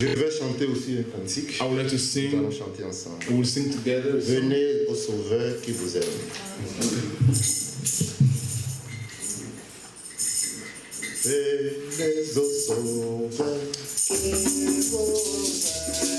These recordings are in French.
Je vais chanter aussi un cantique. I would like to Nous sing. allons chanter ensemble. We will sing together. Venez au Sauveur qui vous aime. Venez au Sauveur qui vous aime.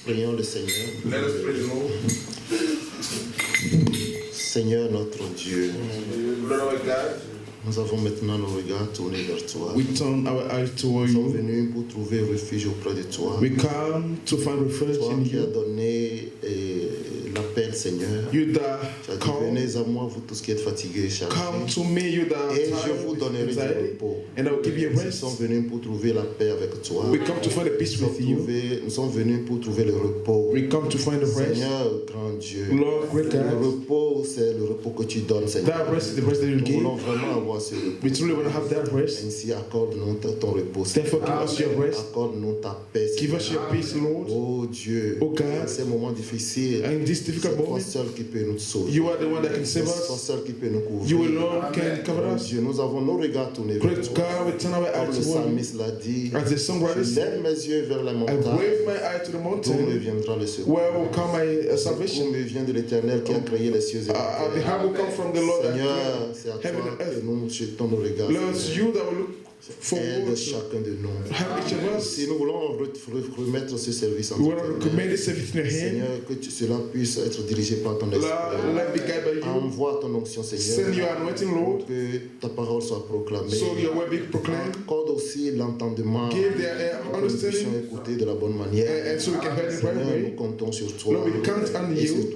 Prions le Seigneur. Let us pray the Lord. Seigneur notre Dieu, Lord our God, nous avons maintenant nos regards tournés vers toi. we turn our eyes toward Nous sommes you. venus pour trouver refuge auprès de toi. We come to find refuge Toi in qui as you. donné l'appel, Seigneur. You that Tu as dit, come, venez à moi, vous tous qui êtes fatigués et chargés. come to me, you that Et are je vous tired donnerai with du anxiety, repos. and I will give you Nous rest. sommes venus pour trouver la paix avec toi. We come to find a peace with you. Nous sommes venus pour trouver le repos. We come to find the rest. Seigneur, grand Dieu, Lord, great le God, repos, c'est le repos que tu donnes, Seigneur. that rest is the rest that you Nous give. voulons vraiment avoir ce repos. We truly want to have that rest. Ainsi, accorde-nous ton repos, Therefore, give Seigneur. us your rest. Accorde-nous ta paix, Give us Seigneur. your peace, Lord. Oh Dieu, Oh God. dans ces moments difficiles, And in these C'est difficult toi moment. seul qui peux nous sauver. You are the one that can C'est save toi us. seul qui peut nous You couvrir. alone can cover Mon us. Dieu, nous avons nos regards tournés vers Great toi. God, we turn our Comme eyes le toward you. psalmiste l'a dit, As the songwriter je said, lève mes yeux vers la I montagne, wave my eye to the d'où me mountain, viendra le secours. where will come my Le secours salvation. me vient de l'Éternel qui a créé les cieux et la The terre. help will come from the Lord that Seigneur, created c'est à heaven toi and que earth. nous jetons nos regards. Lord, it's Seigneur. you that will look Aide forward to chacun de nous. help each of us. Si nous voulons remettre ce service en We tes want to mains, commit this service in your hand. Seigneur, que cela puisse être dirigé par ton Lord, esprit. let me guide by you. Envoie ton onction, Send Seigneur, your anointing, pour Lord, que ta parole soit proclamée. so your word be proclaimed. Accorde aussi l'entendement Give their pour que nous puissions understanding, écouter de la bonne manière. and so we can hear the right Seigneur, nous way. comptons sur toi. Lord, we count on Et you. c'est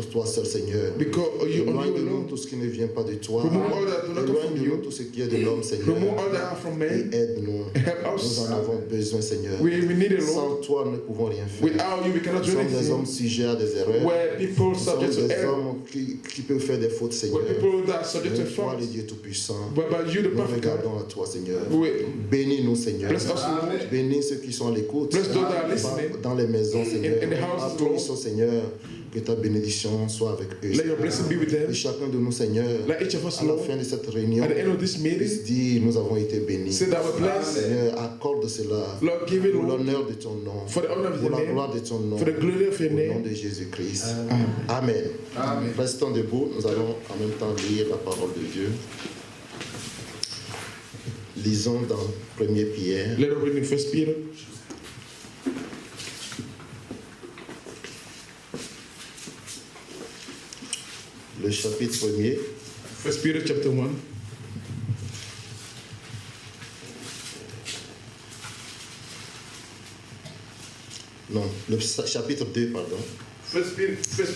toi seul, Seigneur. Because you Éloigne de nous alone. tout ce qui ne vient pas de toi. Remove all that do not come Éloigne from de nous you. tout ce qui est de l'homme, Seigneur. Remove all that are from Et men. aide-nous. Help Nous us. en avons besoin, Seigneur. We need it, Lord. Sans toi, nous ne pouvons rien faire. Without you, we cannot Nous do sommes des hommes anything. sujets à des erreurs. Where people Nous sommes subject to des error. hommes qui peuvent faire des fautes, Seigneur. Where people that are subject to Mais toi, le faults. Dieu Tout-Puissant, But you, the nous perfect God, regardons à toi, Seigneur. we Bénis-nous, Seigneur. bless us, Lord. Bénis ceux qui sont à l'écoute. Bless those that are listening. Dans les maisons, Seigneur. In the houses, Partout où Lord. ils sont, Seigneur. Que ta bénédiction soit avec eux. Let your blessing be with Et them. chacun de nous, Seigneur, Let each of us, à la Lord, fin de cette réunion, at the end of this meeting, puisse dire, nous avons été bénis. say that we're blessed. Seigneur, accorde cela Lord, give it, pour Lord, l'honneur de ton nom, for the honor of pour your la name, gloire de ton nom, for the glory of your au nom name. de Jésus-Christ. Amen. Amen. Restons debout, nous allons en même temps lire la parole de Dieu. Lisons dans 1 Pierre, Let us read in 1 Peter, le chapitre 1er. 1 Peter chapter 1. Non, le chapitre 2, pardon. 1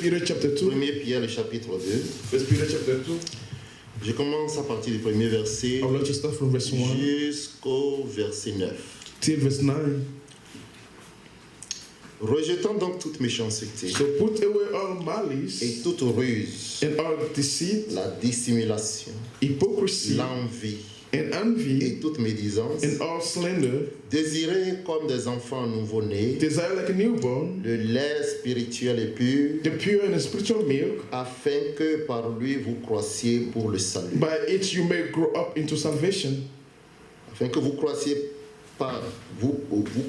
Peter chapter 2. 1 Pierre, le chapitre 2. 1 Peter chapter 2. Je commence à partir du premier verset I would like to start from verse 1 jusqu'au verset 9. till verse 9. Rejetant donc toute méchanceté So put away all malice et toute ruse, and all deceit, la dissimulation, hypocrisy, l'envie and envy, et toute médisance. and all slander. Désirez comme des enfants nouveau-nés Desire like a newborn, le lait spirituel et pur, the pure and the spiritual milk, afin que par lui vous croissiez pour le salut. by it you may grow up into salvation. Afin que vous croissiez par vous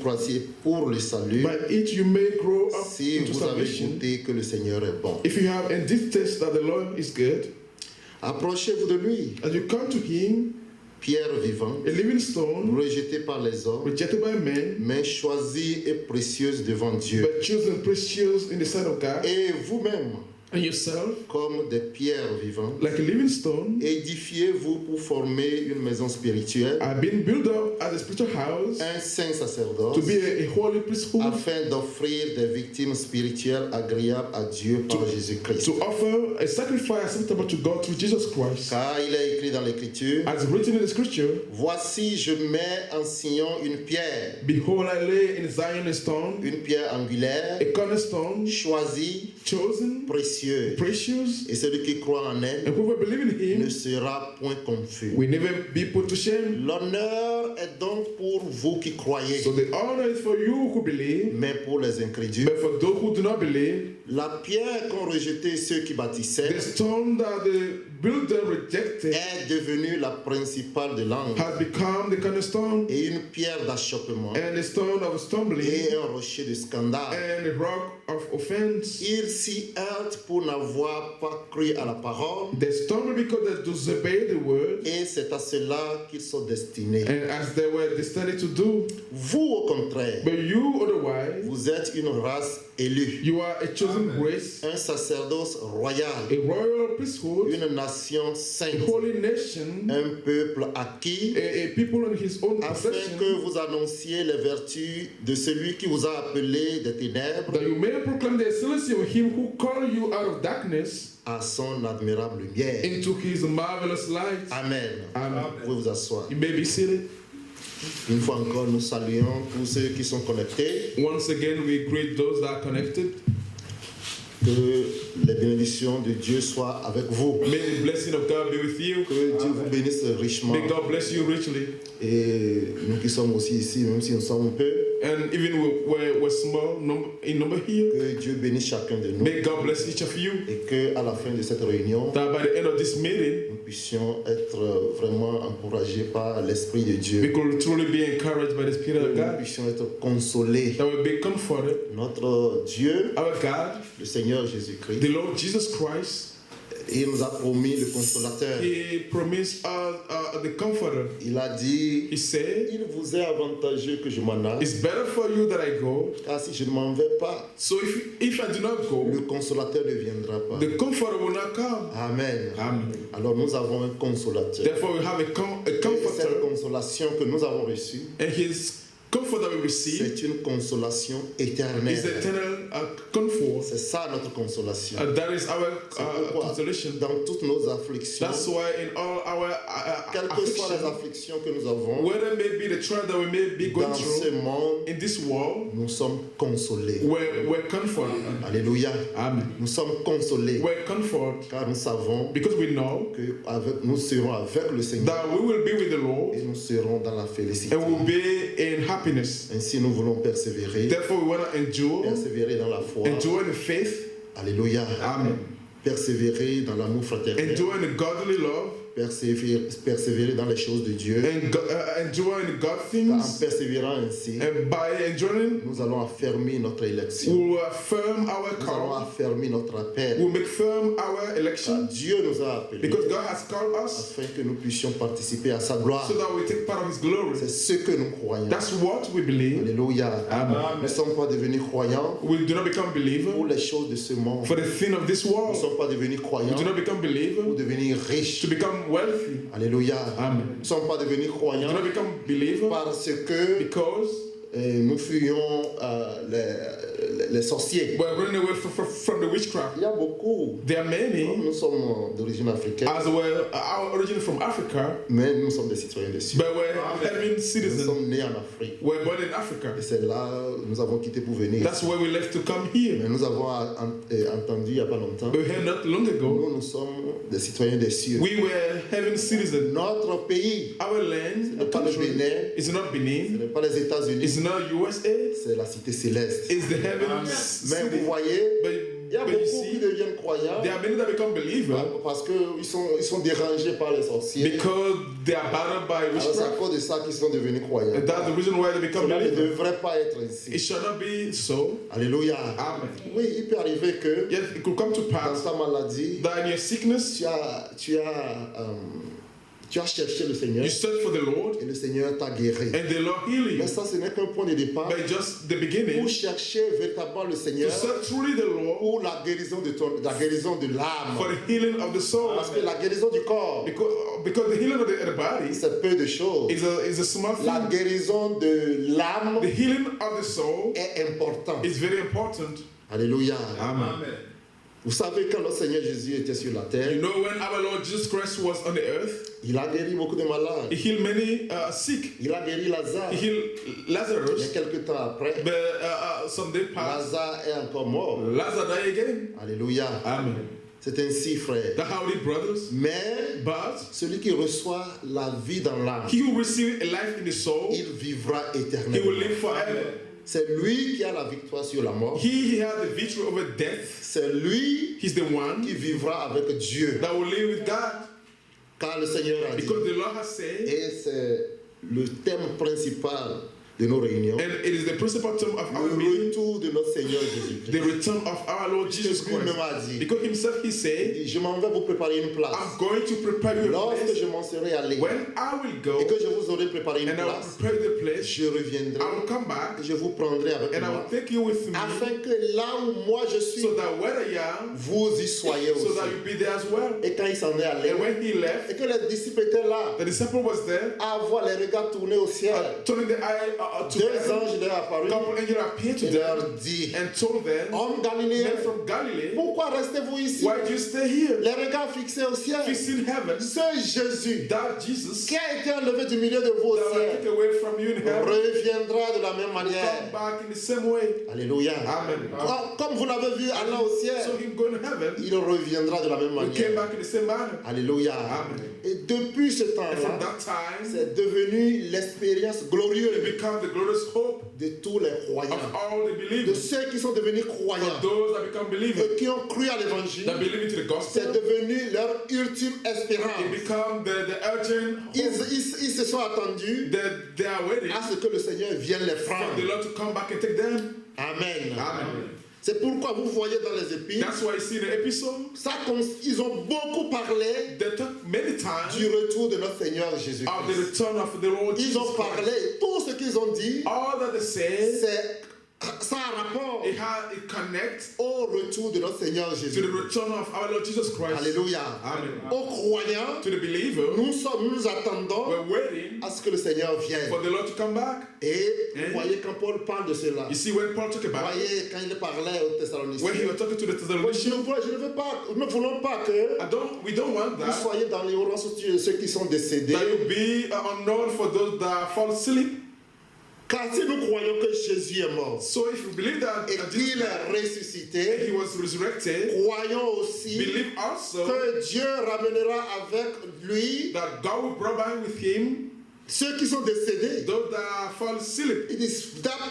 croissiez pour le salut, By it you may grow up si into vous avez salvation. goûté que le Seigneur est bon. If you have and this test that the Lord is good, Approchez-vous de lui, as you come to him, pierre vivante, a living stone, rejetée par les hommes, rejected by men, mais choisie et précieuse devant Dieu. but chosen precious in the sight of God, Et vous-même, and yourself, comme des pierres vivantes, like a living stone, édifiez-vous pour former une maison spirituelle, are being built up as a spiritual house un saint sacerdoce, to be a holy priesthood, afin d'offrir des victimes spirituelles agréables à Dieu par Jésus-Christ. to offer a sacrifice acceptable to God through Jesus Christ. Car il est écrit dans l'Écriture, As written in the scripture, voici je mets en Sion une pierre, behold, I lay in Zion a stone, une pierre angulaire, a cornerstone, choisie, chosen, précieuse. precious, Et celui qui croit en elle and whoever believe in ne him sera point confus. will never be put to shame. L'honneur est donc pour vous qui croyez, So the honor is for you who believe, mais pour les incrédules. but for those who do not believe, La pierre qu'ont rejetée ceux qui bâtissaient the stone that the builder rejected est devenue la principale de l'angle has become the cornerstone et une pierre d'achoppement and the stone of stumbling et un rocher de scandale. and the rock of offense. Ils s'y heurtent pour n'avoir pas cru à la parole They stumble because they disobeyed the word, et c'est à cela qu'ils sont destinés. and as they were destined to do. Vous, au contraire, But you otherwise, vous êtes une race élue, you are a chosen race, un sacerdoce royal, a royal priesthood, une nation a sainte, holy nation, un peuple acquis, a people in his own afin possession, que vous annonciez les vertus de celui qui vous a appelé des ténèbres that you may proclaim the excellency of him who called you out of darkness à son admirable lumière. into his marvelous light. Amen. Amen. Vous pouvez vous asseoir. You may be seated. Une fois encore, nous saluons tous ceux qui sont connectés. Once again, we greet those that are connected. Que les bénédictions de Dieu soient avec vous. May the blessing of God be with you. Que Dieu vous bénisse richement. May God bless you richly. Et nous qui sommes aussi ici, même si nous sommes un peu, And even we're small in number here. Que Dieu bénisse chacun de nous. May God bless each of you. Et qu'à la fin de cette réunion, That by the end of this meeting, nous puissions être vraiment encouragés par l'Esprit de we Dieu. could truly be encouraged by the Spirit Que of nous God. puissions être consolés. That we be comforted. Notre Dieu, Our God, le Seigneur Jésus-Christ, the Lord Jesus Christ, il nous a promis le consolateur. He promised us the comforter. Il a dit, He said, il vous est avantageux que je m'en aille, it's better for you that I go. car si je ne m'en vais pas, So if I do not le go, consolateur ne viendra pas. the comforter will not come. Amen. Amen. Alors nous avons un consolateur. Therefore, we have a Et cette comforter, consolation que nous avons reçue, and His comfort that we receive c'est une consolation is éternelle. eternal comfort. C'est ça notre consolation. That is our C'est pourquoi, consolation. dans toutes nos afflictions, That's why in all our quelles que soient les affliction, afflictions que nous avons whether it may be the trial that we may be going dans ce through monde, in this world, nous sommes consolés. we're comforted. Alléluia. Amen. Nous sommes consolés We're comforted car nous savons because we know que nous serons avec le Seigneur that we will be with the Lord et nous serons dans la félicité. and we'll be in happiness. Ainsi, nous voulons persévérer, Therefore, we want to endure, persévérer dans la foi. endure in the faith, Alléluia. Amen. Persévérer dans l'amour fraternel. Endure in the godly love, Persévérer dans les choses de Dieu. and endure in the God En things, persévérant ainsi, and by enduring, nous allons affermir notre élection. we will affirm our Nous allons call, affermir notre appel. we'll make firm our Car election, Dieu nous a appelés because God has called us afin que nous puissions participer à sa gloire. so that we take part of His glory. C'est ce que nous croyons. That's what we believe. Alléluia. Amen. Nous ne sommes pas devenus croyants We do not become believers pour les choses de ce monde. for the thing of this Nous ne world. sommes pas devenus We croyants do not become pour believers devenir to riches. become wealthy. Alléluia. Amen. Nous ne sommes pas devenus We do croyants not become believers parce que because nous fuyions les sorciers. we're running away from the witchcraft. Il y a beaucoup. There are many, Nous sommes d'origine africaine, as well, our origin from Africa, mais nous sommes des citoyens des cieux. but we're having Nous citizens. sommes nés en Afrique. We're born in Africa. Et c'est là nous avons quitté pour venir. That's why we left to come here. Mais nous avons entendu il n'y a pas longtemps, We heard not long ago, nous sommes des citoyens des cieux. we were having citizens. Notre pays, Our land, the pas le country, Bénin, is not ce Benin, n'est pas les États-Unis, it's not USA, c'est la cité céleste. it's the heaven Mais vous city. voyez, il y a But you beaucoup qui see, deviennent croyants there are many that become believers parce qu'ils sont dérangés par les sorciers. because they are bothered by Alors c'est à witchcraft. cause de ça qu'ils sont devenus croyants. And that's the reason why they become Cela ne believers. devrait pas être It ainsi. shall not be so. Alléluia. Amen. Oui, il peut arriver que Yes, it could come to dans pass ta maladie, that in your sickness, tu as cherché le Seigneur you search for the Lord et le Seigneur t'a guéri. and the Lord heal you. Mais ça, ce n'est qu'un point de départ But just the pour beginning, chercher véritablement le to Seigneur search truly the Lord pour la guérison de l'âme. for the healing of the soul. Parce que la guérison du corps, Because the healing of the body c'est peu de choses. is a small La thing. guérison de l'âme The healing of the soul est importante. is very important. Alléluia. Amen. Vous savez, quand le Seigneur Jésus était sur la You terre, know, when our Lord Jesus Christ was on the earth, il a guéri beaucoup de malades. He healed many sick. Il a guéri Lazare. He healed Mais Lazarus. quelques temps après, But some day passed, Lazare est encore mort. Lazarus died again. Alléluia. Amen. C'est ainsi, frère. That's how it is, brothers. Mais But celui qui reçoit la vie dans l'âme, he who receives a life in the soul, il vivra he will éternellement. live forever. C'est lui qui a la victoire sur la mort. He had the victory over death. C'est lui He's the one qui vivra avec Dieu. that will live with God. Car le Seigneur a dit, Because the Lord has said, et c'est le thème principal de nos réunions, and it is the principal term of our le meeting, retour de notre Seigneur the Jésus-Christ. return of our Lord Jesus Lui même Christ. a dit, Because himself he said, je m'en vais vous préparer une place. I'm going to prepare you a Lorsque place. je m'en serai allé When I will go et que je vous aurai préparé une and I will place, prepare the place, je reviendrai I will come back et je vous prendrai avec and I moi, will take you with me afin que là où moi je suis, so that where I am, vous y soyez so that aussi. you be there as well. Et quand il s'en est allé, And when he left, et que les disciples étaient là, the disciple was there, à voir les regards tournés au ciel, turning the eye to deux heaven. anges leur apparus Couple angels appeared to et them leur dit, and told them, hommes galiléens, men from Galilee, pourquoi restez-vous ici? why do you stay here? Les regards fixés au ciel. Fixing heaven, Ce Jésus that Jesus qui a été enlevé du milieu de vous au that will ciel, take away from you in in heaven reviendra de la même will manière. come back in the same way. Alléluia. Amen. Comme vous l'avez vu allant au ciel, So him going to heaven, il reviendra de la même we came manière. back in the same manner. Alléluia. Amen. Et depuis ce And from temps-là, that time, c'est devenu l'expérience it glorieuse becomes the glorious hope de tous les of croyants, all the de believers. ceux qui sont devenus For croyants those that become believers, et qui ont cru à l'évangile. that believe into the C'est gospel, devenu leur ultime it espérance. become the urgent hope Ils se sont attendus that they are waiting à ce que le Seigneur vienne les for the prendre. Lord to come back and take them. Amen. Amen. C'est pourquoi vous voyez dans les épîtres, That's why you see the episode. ils ont beaucoup parlé They talk many times du retour de notre Seigneur of the Jésus-Christ. return of the Lord Ils Jesus ont Christ. parlé, tout ce qu'ils ont dit, All that they say, ça a rapport it connects au retour de notre Seigneur to Jésus. the return of our Lord Jesus Christ. Alléluia. Amen. Aux croyants, To the believer, nous attendons we're waiting à ce que le Seigneur vienne. for the Lord to come back. Et vous voyez quand Paul parle de cela, You see, when Paul talked vous about it, voyez quand il parlait aux Thessaloniciens, when he was talking to the je Thessalonians, ne voulons pas que we don't want vous that. soyez dans l'ignorance sur ceux qui sont décédés. That you be unknown for those that fall asleep. Car si nous croyons que Jésus est mort So if you believe that et Jesus qu'il died est and he ressuscité, was resurrected, croyons aussi believe also que Dieu ramènera avec lui that God will bring back with him ceux qui sont décédés. those that fall asleep.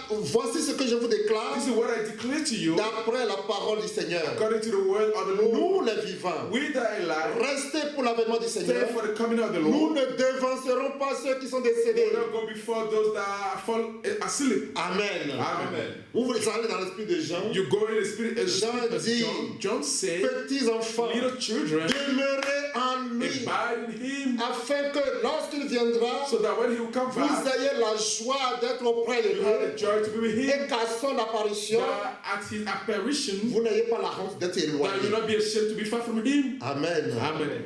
Voici ce que je vous déclare This is what I declare to you d'après la parole du Seigneur. according to the word of the Lord. Nous les vivants, We that are alive, restez pour l'avènement du stay Seigneur. for the coming of the Nous Lord. ne devancerons pas ceux qui sont We décédés. will not go before those that fall asleep. Amen. Amen. Vous allez dans l'esprit de Jean. You go in the spirit as Jean dit, John said, Petits enfants, little children, demeurez en lui, abide in him, afin que lorsqu'il viendra, so that when he will come vous back, ayez la joie d'être auprès de you have lui the joy to be with him, et qu'à son apparition, that at his apparition, vous n'ayez pas la honte d'être that you will éloigné. not be ashamed to be far from him. Amen. Amen.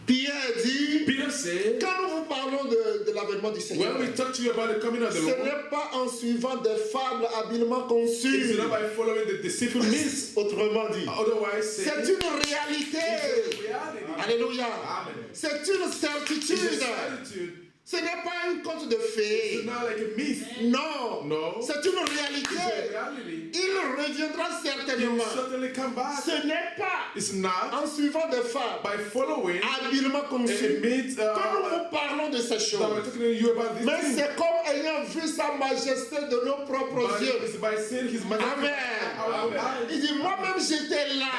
Pierre dit, Peter said, quand nous vous parlons de l'avènement du Seigneur, when we talk to you about the coming of the ce Lord, n'est pas en suivant des fables habilement it's conçues. not by following the deceitful myths. Autrement dit, Otherwise, c'est said, une réalité. it's a reality. Alléluia. Amen. C'est une It's a certitude. certitude. Ce n'est pas un conte de It's fées. not like a myth. Non. No. C'est une It's a réalité. reality. Il reviendra He will certainement. certainly come back. Ce n'est pas It's not en suivant des fables by following habilement a conçues myth que nous vous parlons de ces that choses. we're talking to you about this Mais thing. c'est comme ayant vu sa majesté de nos propres But yeux. it's by seeing his majesty. Amen. Our eyes. Il dit, moi-même j'étais là,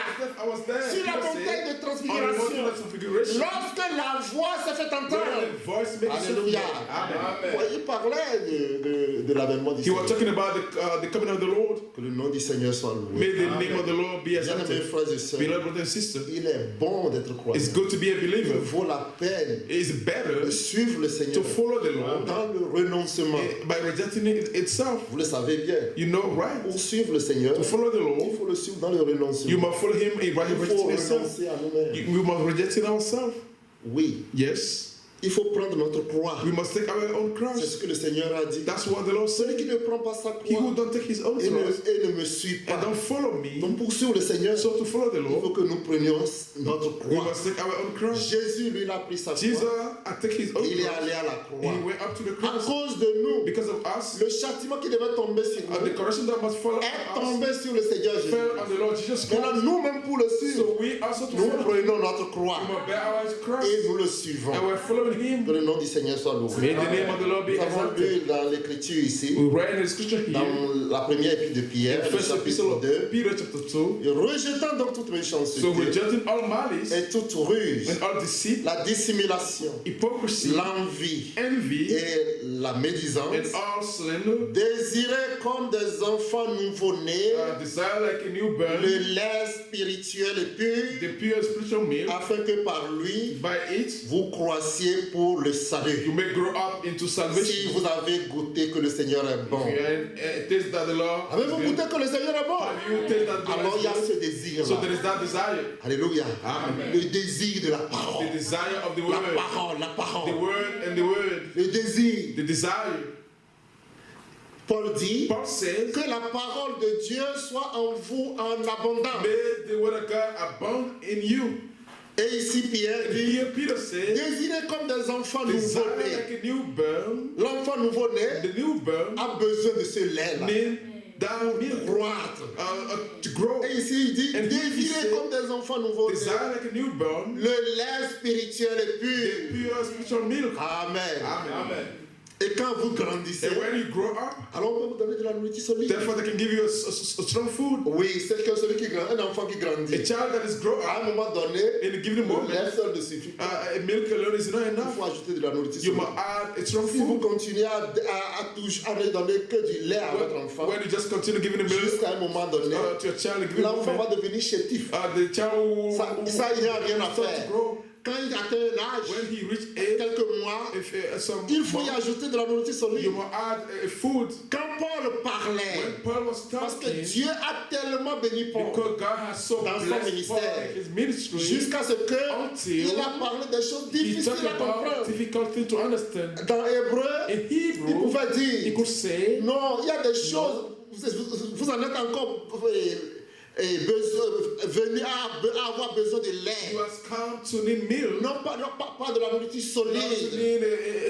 I was there. sur la Peter montagne said, de on the mountain transfiguration. of transfiguration. Lorsque la voix s'est fait When entendre, the voice made itself Alléluia. known. Amen. Ouais, il parlait de l'avènement du He was Seigneur. talking about the coming of the Lord. Que le nom du Seigneur soit loué. May the name of the Lord be Bien-aimés exalted. frères et sœurs, Beloved brothers and sisters, il est bon d'être croyant. it's good to be a Il believer. vaut la peine It's de better suivre le Seigneur to follow the Lord dans le renoncement. by rejecting it itself. Vous le savez bien. You know, right? Pour suivre le Seigneur, To follow the il Lord, faut le suivre dans le renoncement. you must follow Him by Il faut rejecting yourself. renoncer à nous-mêmes. We must reject it ourselves. Oui, Yes. il faut prendre notre croix. We must take our own C'est cross. ce que le Seigneur a dit. That's what the Lord Celui qui said. ne prend pas sa He who croix don't take his own et cross ne me suit and pas. don't follow me, Donc pour suivre le Seigneur, so to follow the il faut Lord, que nous prenions notre we croix. must take our own cross. Jésus, lui, il a pris sa Jesus croix. had take his own Il est cross. allé à la And croix. he went up to the À cross. cause de nous, Because of us, le châtiment qui devait tomber sur and the nous correction that must follow est us tombé sur le Seigneur Jésus. fell on the Lord Jesus Maintenant, Christ. nous-mêmes pour le suivre, So we also to nous follow him. prenons notre croix We must bear our cross et nous le suivons. and we're following him. Que le nom du Seigneur soit loué. May the name of the Lord be Nous avons exalted. lu dans l'écriture ici, We read in the scripture here, dans la première épître de Pierre, in le first epistle chapitre of 2, Peter chapter 2. et rejetant donc toute So méchanceté rejecting all malice et toute ruse, and all deceit, la dissimulation, hypocrisy, l'envie envy, et la médisance, and all slander, désirez comme des enfants nouveau-nés desire like a newborn, le lait spirituel et pur, the pure spiritual milk, afin que par lui by it vous croissiez pour le you salut. may grow up into Si salvation. vous avez goûté que le Seigneur est bon, If you taste that the Lord is avez-vous good, goûté que le Seigneur est bon? have you tasted that the Alors Lord il y a is ce good? désir So là. there is that desire, Alléluia. Amen. Le désir de la parole. the desire of the La word, parole, la the parole. word and the word, Le désir. the desire. Paul dit Paul says, que la parole de Dieu soit en vous en abondance. may the word of God abound in you. Et ici, Pierre And dit, here Peter said, désirez comme des enfants desire nouveau-nés. like a newborn, L'enfant nouveau-né the newborn a besoin de ce lait-là need down milk croître. to grow. Et ici, il dit, And he désirez said, comme des enfants nouveau-nés. Desire like a newborn, Le lait spirituel est the pur. pure spiritual milk. Amen. Amen. Et quand vous grandissez, And when you grow up, alors on peut vous donner de la nourriture solide. therefore they can give you a strong food. Oui, c'est que celui qui grandit, un enfant qui A grandit, child that is grow à un up, moment donné, in a given le moment, lait seul ne suffit pas. a milk alone is not Il enough. faut ajouter de la nourriture You solide. must add a strong Si vous food. continuez à ne donner que du lait à votre enfant, When you just continue giving the milk jusqu'à un moment donné, to your child, a given l'enfant moment, va devenir chétif. the child will Ça, il n'y a rien à start to faire. grow. Quand il atteint l'âge, When he reach age, quelques mois, if some il faut y months, ajouter de la nourriture you solide. must add a food. Quand Paul parlait, When Paul was parce que talking, Dieu a tellement béni Paul, because God has so dans son blessed Paul ministère, in his ministry, jusqu'à ce que until il a parlé des choses he difficiles talked à about comprendre. difficult things to understand. Dans Hébreu, In il Hebrew, pouvait he dire, could say, non, il y a des choses, vous en êtes encore venu à avoir besoin de you lait. has come to need milk, Non, pas de la nourriture not to solide. need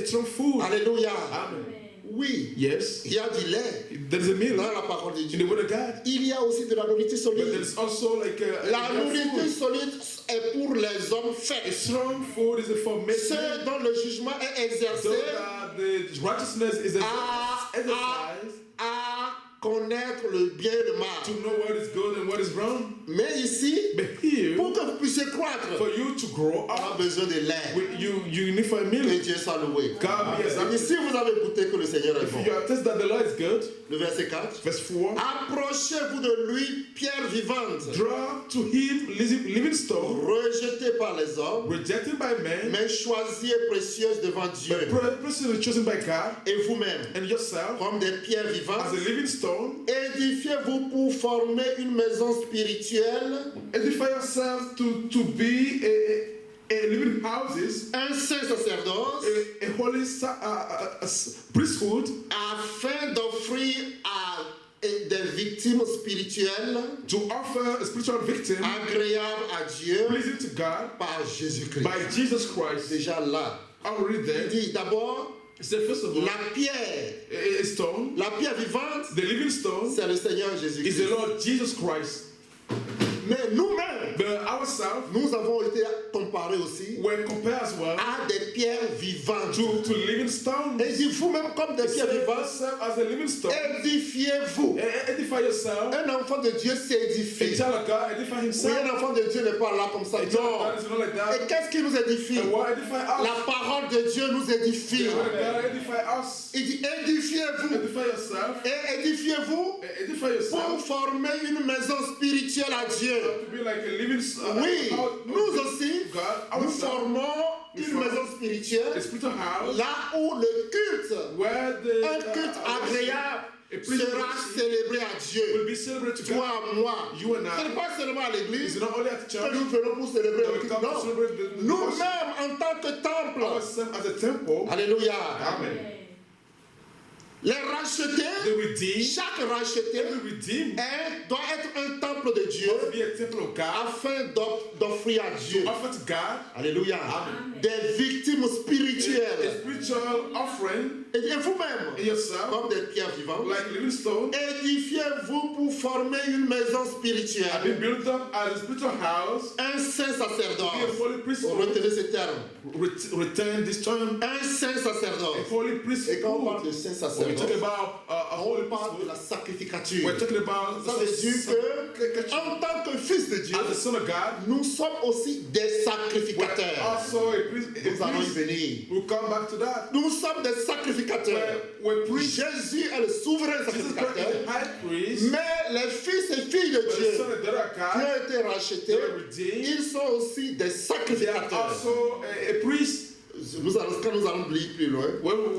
a strong food. Alléluia. Amen. Oui, Yes, il y a du lait there is a milk dans la parole de in the Dieu. word of God, Il y a aussi de la nourriture but there solide. is also like La a nourriture food. solide est pour les hommes A faits. strong food is for men. Ceux dont le jugement est exercé So that the righteousness is à exercised connaître le bien et le to mal. know what is good and what is wrong. Mais ici, But here, pour que vous puissiez croître, for you to grow on a up, besoin de lait. you need for a Que milk. Dieu soit loué. God be Et exalted. si vous avez goûté que le Seigneur est If bon, you attest that the Lord is good, le verset 4, verse 4, approchez-vous de lui, pierre vivante, draw to him living stone, rejetée par les hommes, rejected by men, mais choisie et précieuse devant Dieu. but personally chosen by God, Et vous-même, and yourself, comme des pierres as vivantes, a living stone, édifiez-vous pour former une maison spirituelle, edify yourselves to be a living houses, un saint sacerdoce, a holy priesthood, afin d'offrir à des victimes spirituelles to offer a spiritual victim agréables à Dieu pleasing to God par Jésus-Christ. by Jesus Christ. Déjà là, Already il there. dit d'abord, He said, first of all, la pierre, a stone, la pierre vivante, the living stone, c'est le Seigneur is Jésus-Christ. the Lord Jesus Christ. Mais nous-mêmes, But ourselves, nous avons été comparés aussi when compared as well à des pierres vivantes. to living stone, Et il dit, vous-même comme des pierres set vivantes, yourself as a living stone, édifiez-vous. edify yourself. Un enfant de Dieu A s'édifie. child of God, edify Oui, himself. un enfant de Dieu n'est pas là comme ça. A child of Non. God is not like that. Et qu'est-ce qui nous édifie? And what edify us? La parole de Dieu nous édifie. The word of God edify us. Il dit, édifiez-vous. Edify yourself. Et édifiez-vous Edify yourself. pour former une maison spirituelle à Dieu. To be like a living Oui, nous aussi, God, nous ourselves, formons une maison spirituelle a spiritual house là où le culte, where un culte agréable, sera célébré à Dieu. will be celebrated to Toi, God. moi. You and Ce I. n'est pas seulement à l'église It's not only at the que church. nous venons pour célébrer that le we culte. come to Non. celebrate the worship. Nous-mêmes, en tant que temple. Ourselves as a temple. Alléluia. Amen. Les rachetés, The redeemed. chaque racheté Every redeemed doit être un temple de Dieu must be a temple of God. afin d'offrir à Dieu. Offer to God Alléluia. Amen. Des victimes a spirituelles. spiritual offering Et vous-même, in yourself, comme des pierres vivantes, like living stone, édifiez-vous pour former une maison and be spirituelle. built up as a spiritual house. Un saint Be a sacerdoce. holy priesthood. Retenez ce terme. Return this term. Un saint A sacerdoce. holy Et quand on parle priesthood. de saint When we talk sacerdoce, about a holy on parle de priesthood, la sacrificature. we're talking about Ça veut dire que, en tant que fils de Dieu, as the son of God, nous sommes aussi des we're sacrificateurs. also a priest. Nous allons y venir. We'll come back to that. Nous sommes des sacrificateurs. We're priests. Jésus est le souverain Jesus Christ sacrificateur. is the high priest. Mais les fils et filles de But the Dieu son of God, qui ont été rachetés, they were redeemed. ils sont aussi des They are sacrificateurs. also a priest. Quand nous allons lire plus loin, When we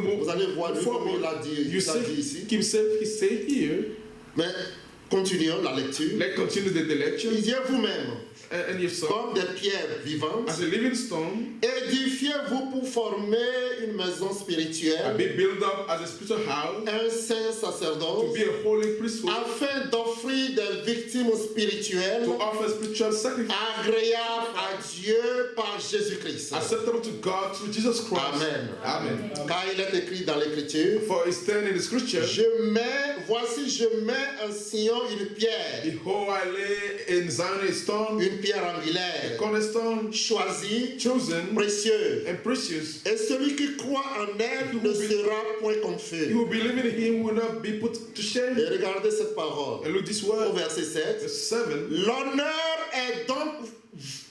move vous allez voir comme forward, il a dit, you il a dit see ici. himself, he said here. Mais continuons la lecture. Let's continue the lecture. Il dit vous-même, And yourself, comme des pierres vivantes, as a living stone, édifiez-vous pour former une maison and spirituelle, be built up as a spiritual house, un saint to sacerdoce, be a holy priesthood, afin d'offrir des victimes victime spirituelle to offer spiritual sacrifice agréable à Dieu par Jésus-Christ. acceptable to God through Jesus Christ. Amen. Amen. Car il est écrit dans l'Écriture, For it's stand in the scripture, voici je mets en Sion une pierre, behold, I lay in Zion a stone, une pierre a angulaire, cornerstone, choisie, chosen précieuse. and precious. Et celui qui croit en elle ne sera point confus. He who believe in him will not be put to shame. Et regardez cette parole. And look this Au word, verset 7. verse 7. L'honneur est donc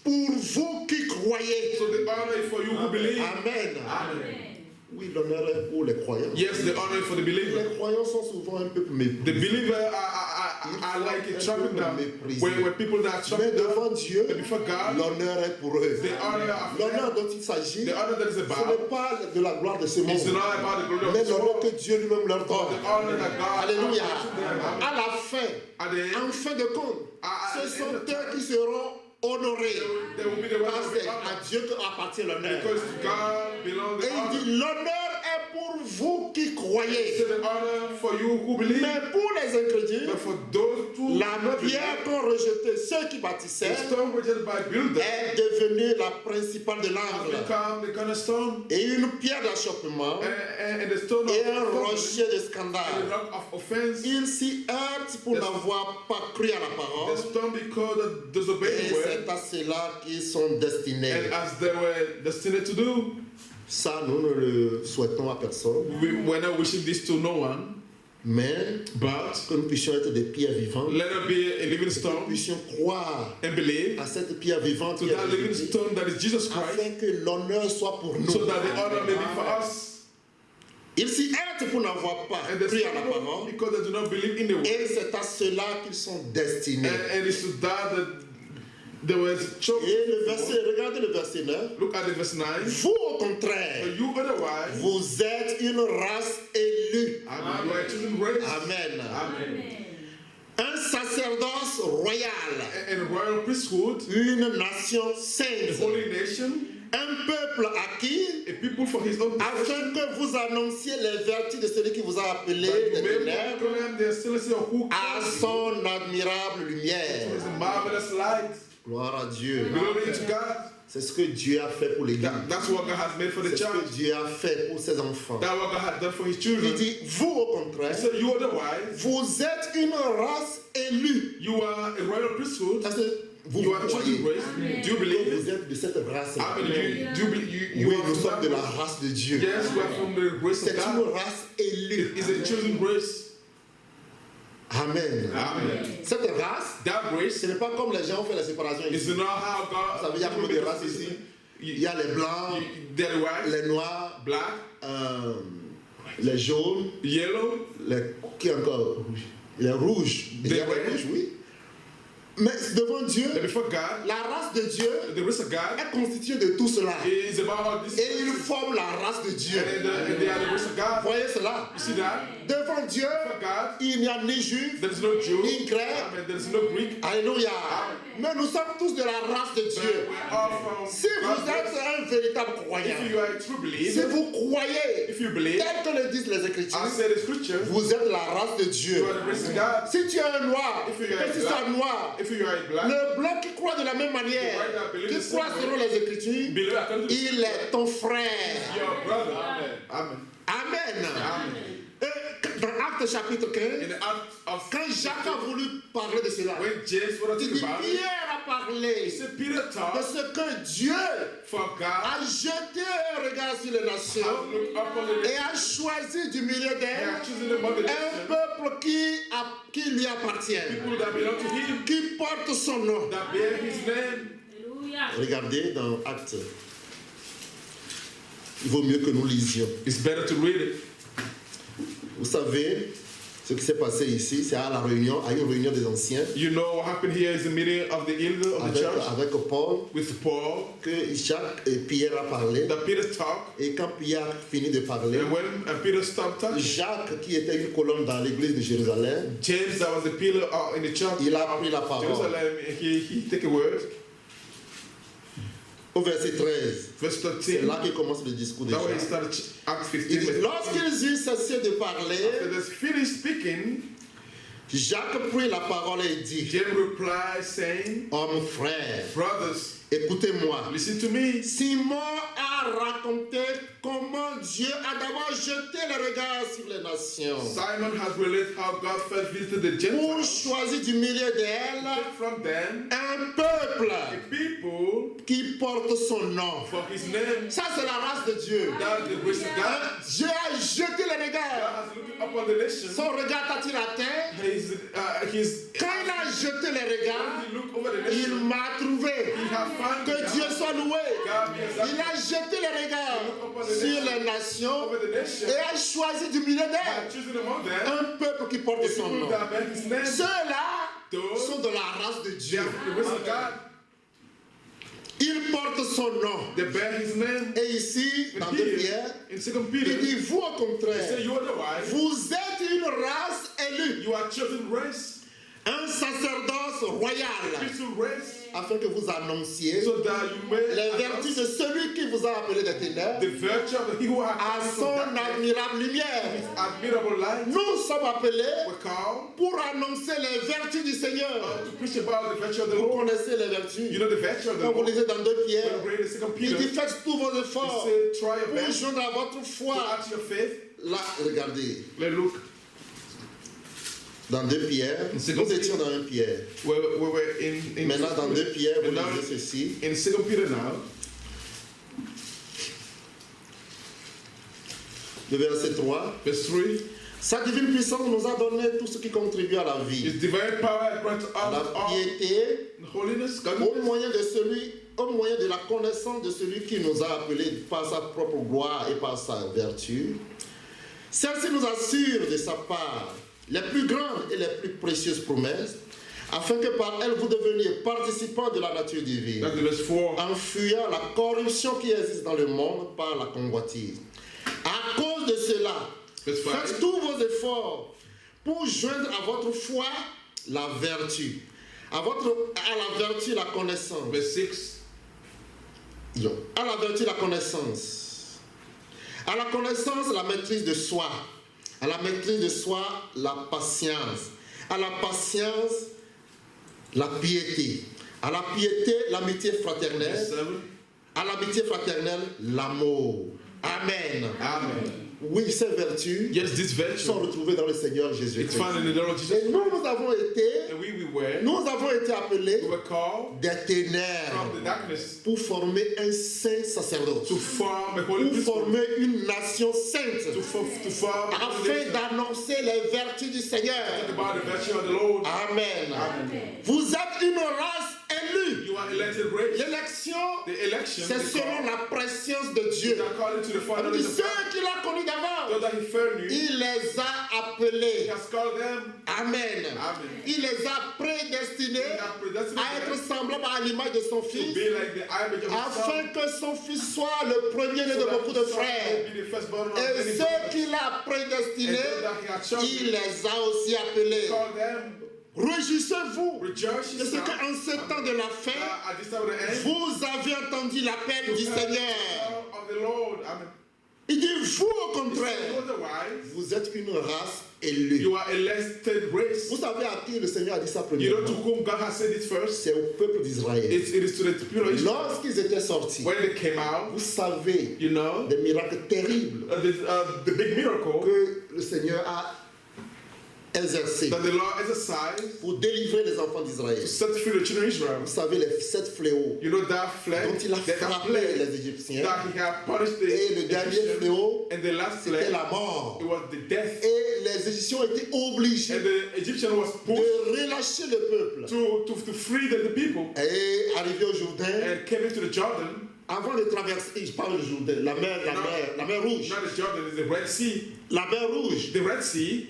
pour vous qui croyez. So the honor is for you who believe. Amen. Amen. Oui, l'honneur est pour les croyants. Yes, the honor is for the believer. Les croyants sont souvent un peu The méprisés. believer are like a trapping down. When people that are Mais trapping down, devant Dieu, and before God, l'honneur est pour eux. the honor of L'honneur dont il s'agit, the honor that is ce about, n'est pas de la gloire de ce monde, it's not about the glory of mais this l'honneur world, que Dieu lui-même leur but donne. the honor that God Alléluia. offers to them. À la fin, At the end, en fin de compte, ce sont eux qui seront honorés. they will be the ones Parce who que will be à honored. Dieu appartient l'honneur. Because to God belongs Et the il honor. dit, l'honneur est pour vous qui croyez. It's the honor for you who believe, Mais pour les incrédules, but for those who la pierre qu'ont rejeté ceux qui bâtissaient the stone rejected by builders est devenue la principale de has l'angle. become the cornerstone, Et une pierre d'achoppement and the stone et un of rocher de and the scandale. rock of offense. Ils s'y heurtent pour n'avoir pas cru à la parole. The stone because of disobeying Et the word, c'est à cela qu'ils sont destinés. and as they were destined to do, Ça, nous ne le souhaitons à personne. we're not wishing this to no one, Mais but que nous puissions être des pierres vivantes. let it be a living Que nous stone puissions croire and believe à cette pierre vivante to qui est that living Jésus-Christ, stone that is Jesus Christ, afin que l'honneur soit pour nous. so that the honor may be for us. Ils s'y heurtent pour n'avoir pas And they cru à la stumble parole. because they do not believe in the word. Et c'est à cela qu'ils sont destinés. And it's to that that they were chosen. Et le verset, regardez le verset 9. Look at the verse 9. Vous, au contraire, But you otherwise, vous êtes une race élue. Amen. You are chosen race. Amen. Amen. Un sacerdoce royal. And royal priesthood, Une nation a sainte. holy nation, Un peuple acquis a people for his own possession. afin que vous annonciez les vertus de celui qui vous a appelé That des you may ténèbres proclaim the excellency of who à calls you son admirable to lumière. his marvelous light. Gloire à Dieu. Glory to God. C'est ce que Dieu a fait pour l'Église. That's what God has made for the C'est ce que church. Dieu a fait pour ses enfants. That's what God has done for his Il children. dit, vous au He contraire, said, you otherwise, vous êtes une race élue. you are a royal priesthood. Parce que vous You are a croyez chosen race. Do you que believe vous it? êtes de cette race. I mean, you Oui, are nous from sommes de la that race. race de Dieu. Yes, we are from the race C'est of une God. race élue. It's a chosen race. Amen. Amen. Cette race, That race ce n'est pas comme les gens ont fait la séparation is ici. not how Vous savez, il y a God. combien de races ici? Il y a les blancs, They're white, les noirs, black, les jaunes, yellow, qui encore? Les rouges. Il y a Des les rouges, oui. Mais devant Dieu, and before God, la race de Dieu the race of God est constituée de tout cela. is about all this. Et ils forment la race de Dieu. And they are the race of God. Voyez cela. You see that? Devant Dieu, Before God, il n'y a ni juif, there is no Jew, ni grec. Amen. There is no Greek. Alléluia. Mais nous sommes tous de la race de But Dieu. we're all from Si vous God's êtes race. un véritable croyant, If you are a true si believer, vous croyez, if you believe, tel que le disent les Écritures, I said the scripture, vous êtes la race de Dieu. you are the race of God. Si tu es un noir, If you are que tu black, sois noir, If you are a black, le blanc qui croit de la même manière, The white that believes qui the same croit way, selon les Écritures, believe according to the il est ton frère. your brother. Amen. Amen. Amen. Amen. Dans Actes chapitre 15, In the act of quand Jacques a voulu parler de cela, when James was il talking dit about it, Pierre a parlé he said Peter de taught ce que Dieu for God a jeté un regard sur les has nations looked upon the et a choisi du milieu He d'elles has chosen among the un nations peuple qui lui appartient, people that belong to him, qui porte son nom. that bear his name. Regardez dans Actes. Il vaut mieux que nous lisions. It's better to read it. Vous savez, ce qui s'est passé ici, c'est à une réunion des anciens, You know what happened here is the meeting of the elder of the church avec Paul, with Paul, que Jacques et Pierre a parlé. that Peter talked, Et quand Pierre finit de parler, and when Peter stopped talking, Jacques, qui était une colonne dans l'église de Jérusalem, James, that was the pillar in the church il a pris la of parole. Jerusalem, he take a word. Au verset 13, Verse c'est 13, là qu'il commence le discours de that way he Jacques. started Acts Il 15. dit, lorsqu'ils eurent cessé de parler, After they finished speaking, Jacques prit la parole et dit, James replied, saying, hommes frères, brothers, écoutez-moi. listen to me. Simon a raconté comment Dieu a d'abord jeté le regard sur les nations Simon has related how God first visited the pour Gentiles. choisir du milieu d'elles Take from them un peuple a people qui porte son nom. for his name. Ça, c'est la race de Dieu. That's the grace of God. Dieu a jeté le God regard. has looked upon the nation. Son regard t'a-t-il atteint? Quand il a jeté le regard, When he looked over the il nation, m'a trouvé. he has found Que Dieu soit loué. God be Il exalted a jeté le regard sur les nations over the nation. et a choisi du milieu I d'elles chosen among them un peuple qui porte the son people nom. that bear his name. Ceux-là sont de la race de They Dieu. are from the race of God. Ils portent son nom. They bear his name. Et ici, dans 2 Here, Pierre, in 2 il Peter, dit, vous au he contraire, said, you are the wise. vous êtes une race élue, You are chosen race, un sacerdoce royal, peaceful race, afin que vous annonciez so that you may les vertus de celui qui vous a appelé des ténèbres the virtue of he who has à come son from darkness, admirable lumière. admirable light. Nous sommes appelés We're called pour annoncer les vertus du Seigneur. to preach about the virtue of the Vous Lord. connaissez les You vertus. know the virtue of the Quand vous Lord. lisez dans 2 Pierre, When we read in 2 il Peter, dit faites tous vos he efforts said, try your pour best joindre à votre to foi. add to your faith. Là, regardez, Let's look. dans 2 Pierre, C'est nous comme- étions dans 1 Pierre. We were in Maintenant, dans 2 Pierre, vous And now, lisez ceci. in 2 Peter now, Le verset 3. verse 3. Sa divine puissance nous a donné tout ce qui contribue à la vie, His divine power has granted à la us all piété, holiness, au godliness, moyen de la connaissance de celui qui nous a appelés par sa propre gloire et par sa vertu. Celle-ci nous assure de sa part les plus grandes et les plus précieuses promesses, afin que par elles vous deveniez participants de la nature divine, that's the verse 4. en fuyant la corruption qui existe dans le monde par la convoitise. À cause de cela, Verse 5. faites tous vos efforts pour joindre à votre foi la vertu, à la vertu la connaissance, Verse 6. à la vertu la connaissance, à la connaissance la maîtrise de soi, à la maîtrise de soi la patience, à la patience la piété, à la piété l'amitié Verse fraternelle, 7. à l'amitié fraternelle l'amour. Amen. Amen. Oui, ces vertus Yes, this virtue, sont retrouvées dans le Seigneur it's Jésus-Christ. found in the Lord Jesus Et Christ. nous avons été, And we nous avons été appelés were called des from ténèbres the darkness pour former un saint sacerdoce, to form a holy pour priesthood, former une nation sainte, to form a holy afin nation, d'annoncer les vertus du Seigneur. talk about the virtue of the Lord. Amen. Amen. Vous êtes une race élue. You are elected race. L'élection, The election c'est is selon la préscience de Dieu. according to the Il Father dit, of the ceux qu'il a connus so d'avance, that he foreknew, il les a he appelés. has called them. Amen. Amen. Il les a prédestinés He has predestined à être them semblables à l'image de son to fils, be like the image of his afin son. que son fils soit le premier-né de So that beaucoup de his son frères. will be the firstborn of Et many ceux brothers. qu'il a And prédestinés, those that he has chosen, il les a aussi appelés. call them. Réjouissez-vous Rejoice de ce yourself qu'en ce temps de la fin, that at this time of the end, vous avez entendu l'appel du you heard the Seigneur. call of the Lord. Amen. Il dit, vous au He said, contraire, otherwise, vous êtes une race élue. you are elected race. Vous savez à qui le Seigneur a dit ça You know to premièrement? whom God has said it first? C'est au peuple d'Israël. It is to the people of Israel. Lorsqu'ils étaient sortis, When they came out, vous savez, you know, des miracles terribles the big miracle que le Seigneur a exercés that the Lord exercised pour délivrer les enfants to d'Israël. set free the children of Israel. Vous savez, les 7 fléaux You know that plague, dont il a that frappé plague les Égyptiens. that he had punished the Et le dernier Egyptians, fléau, and the last c'était plague, la mort. it was the death. Et les Égyptiens étaient obligés And the Egyptian was pushed de relâcher le peuple. to free the people Et arrivé au Jourdain, and came into the Jordan. avant de traverser, je parle du Jourdain, la mer Rouge. Not the Jordan, it's the Red Sea. La mer Rouge. The Red Sea,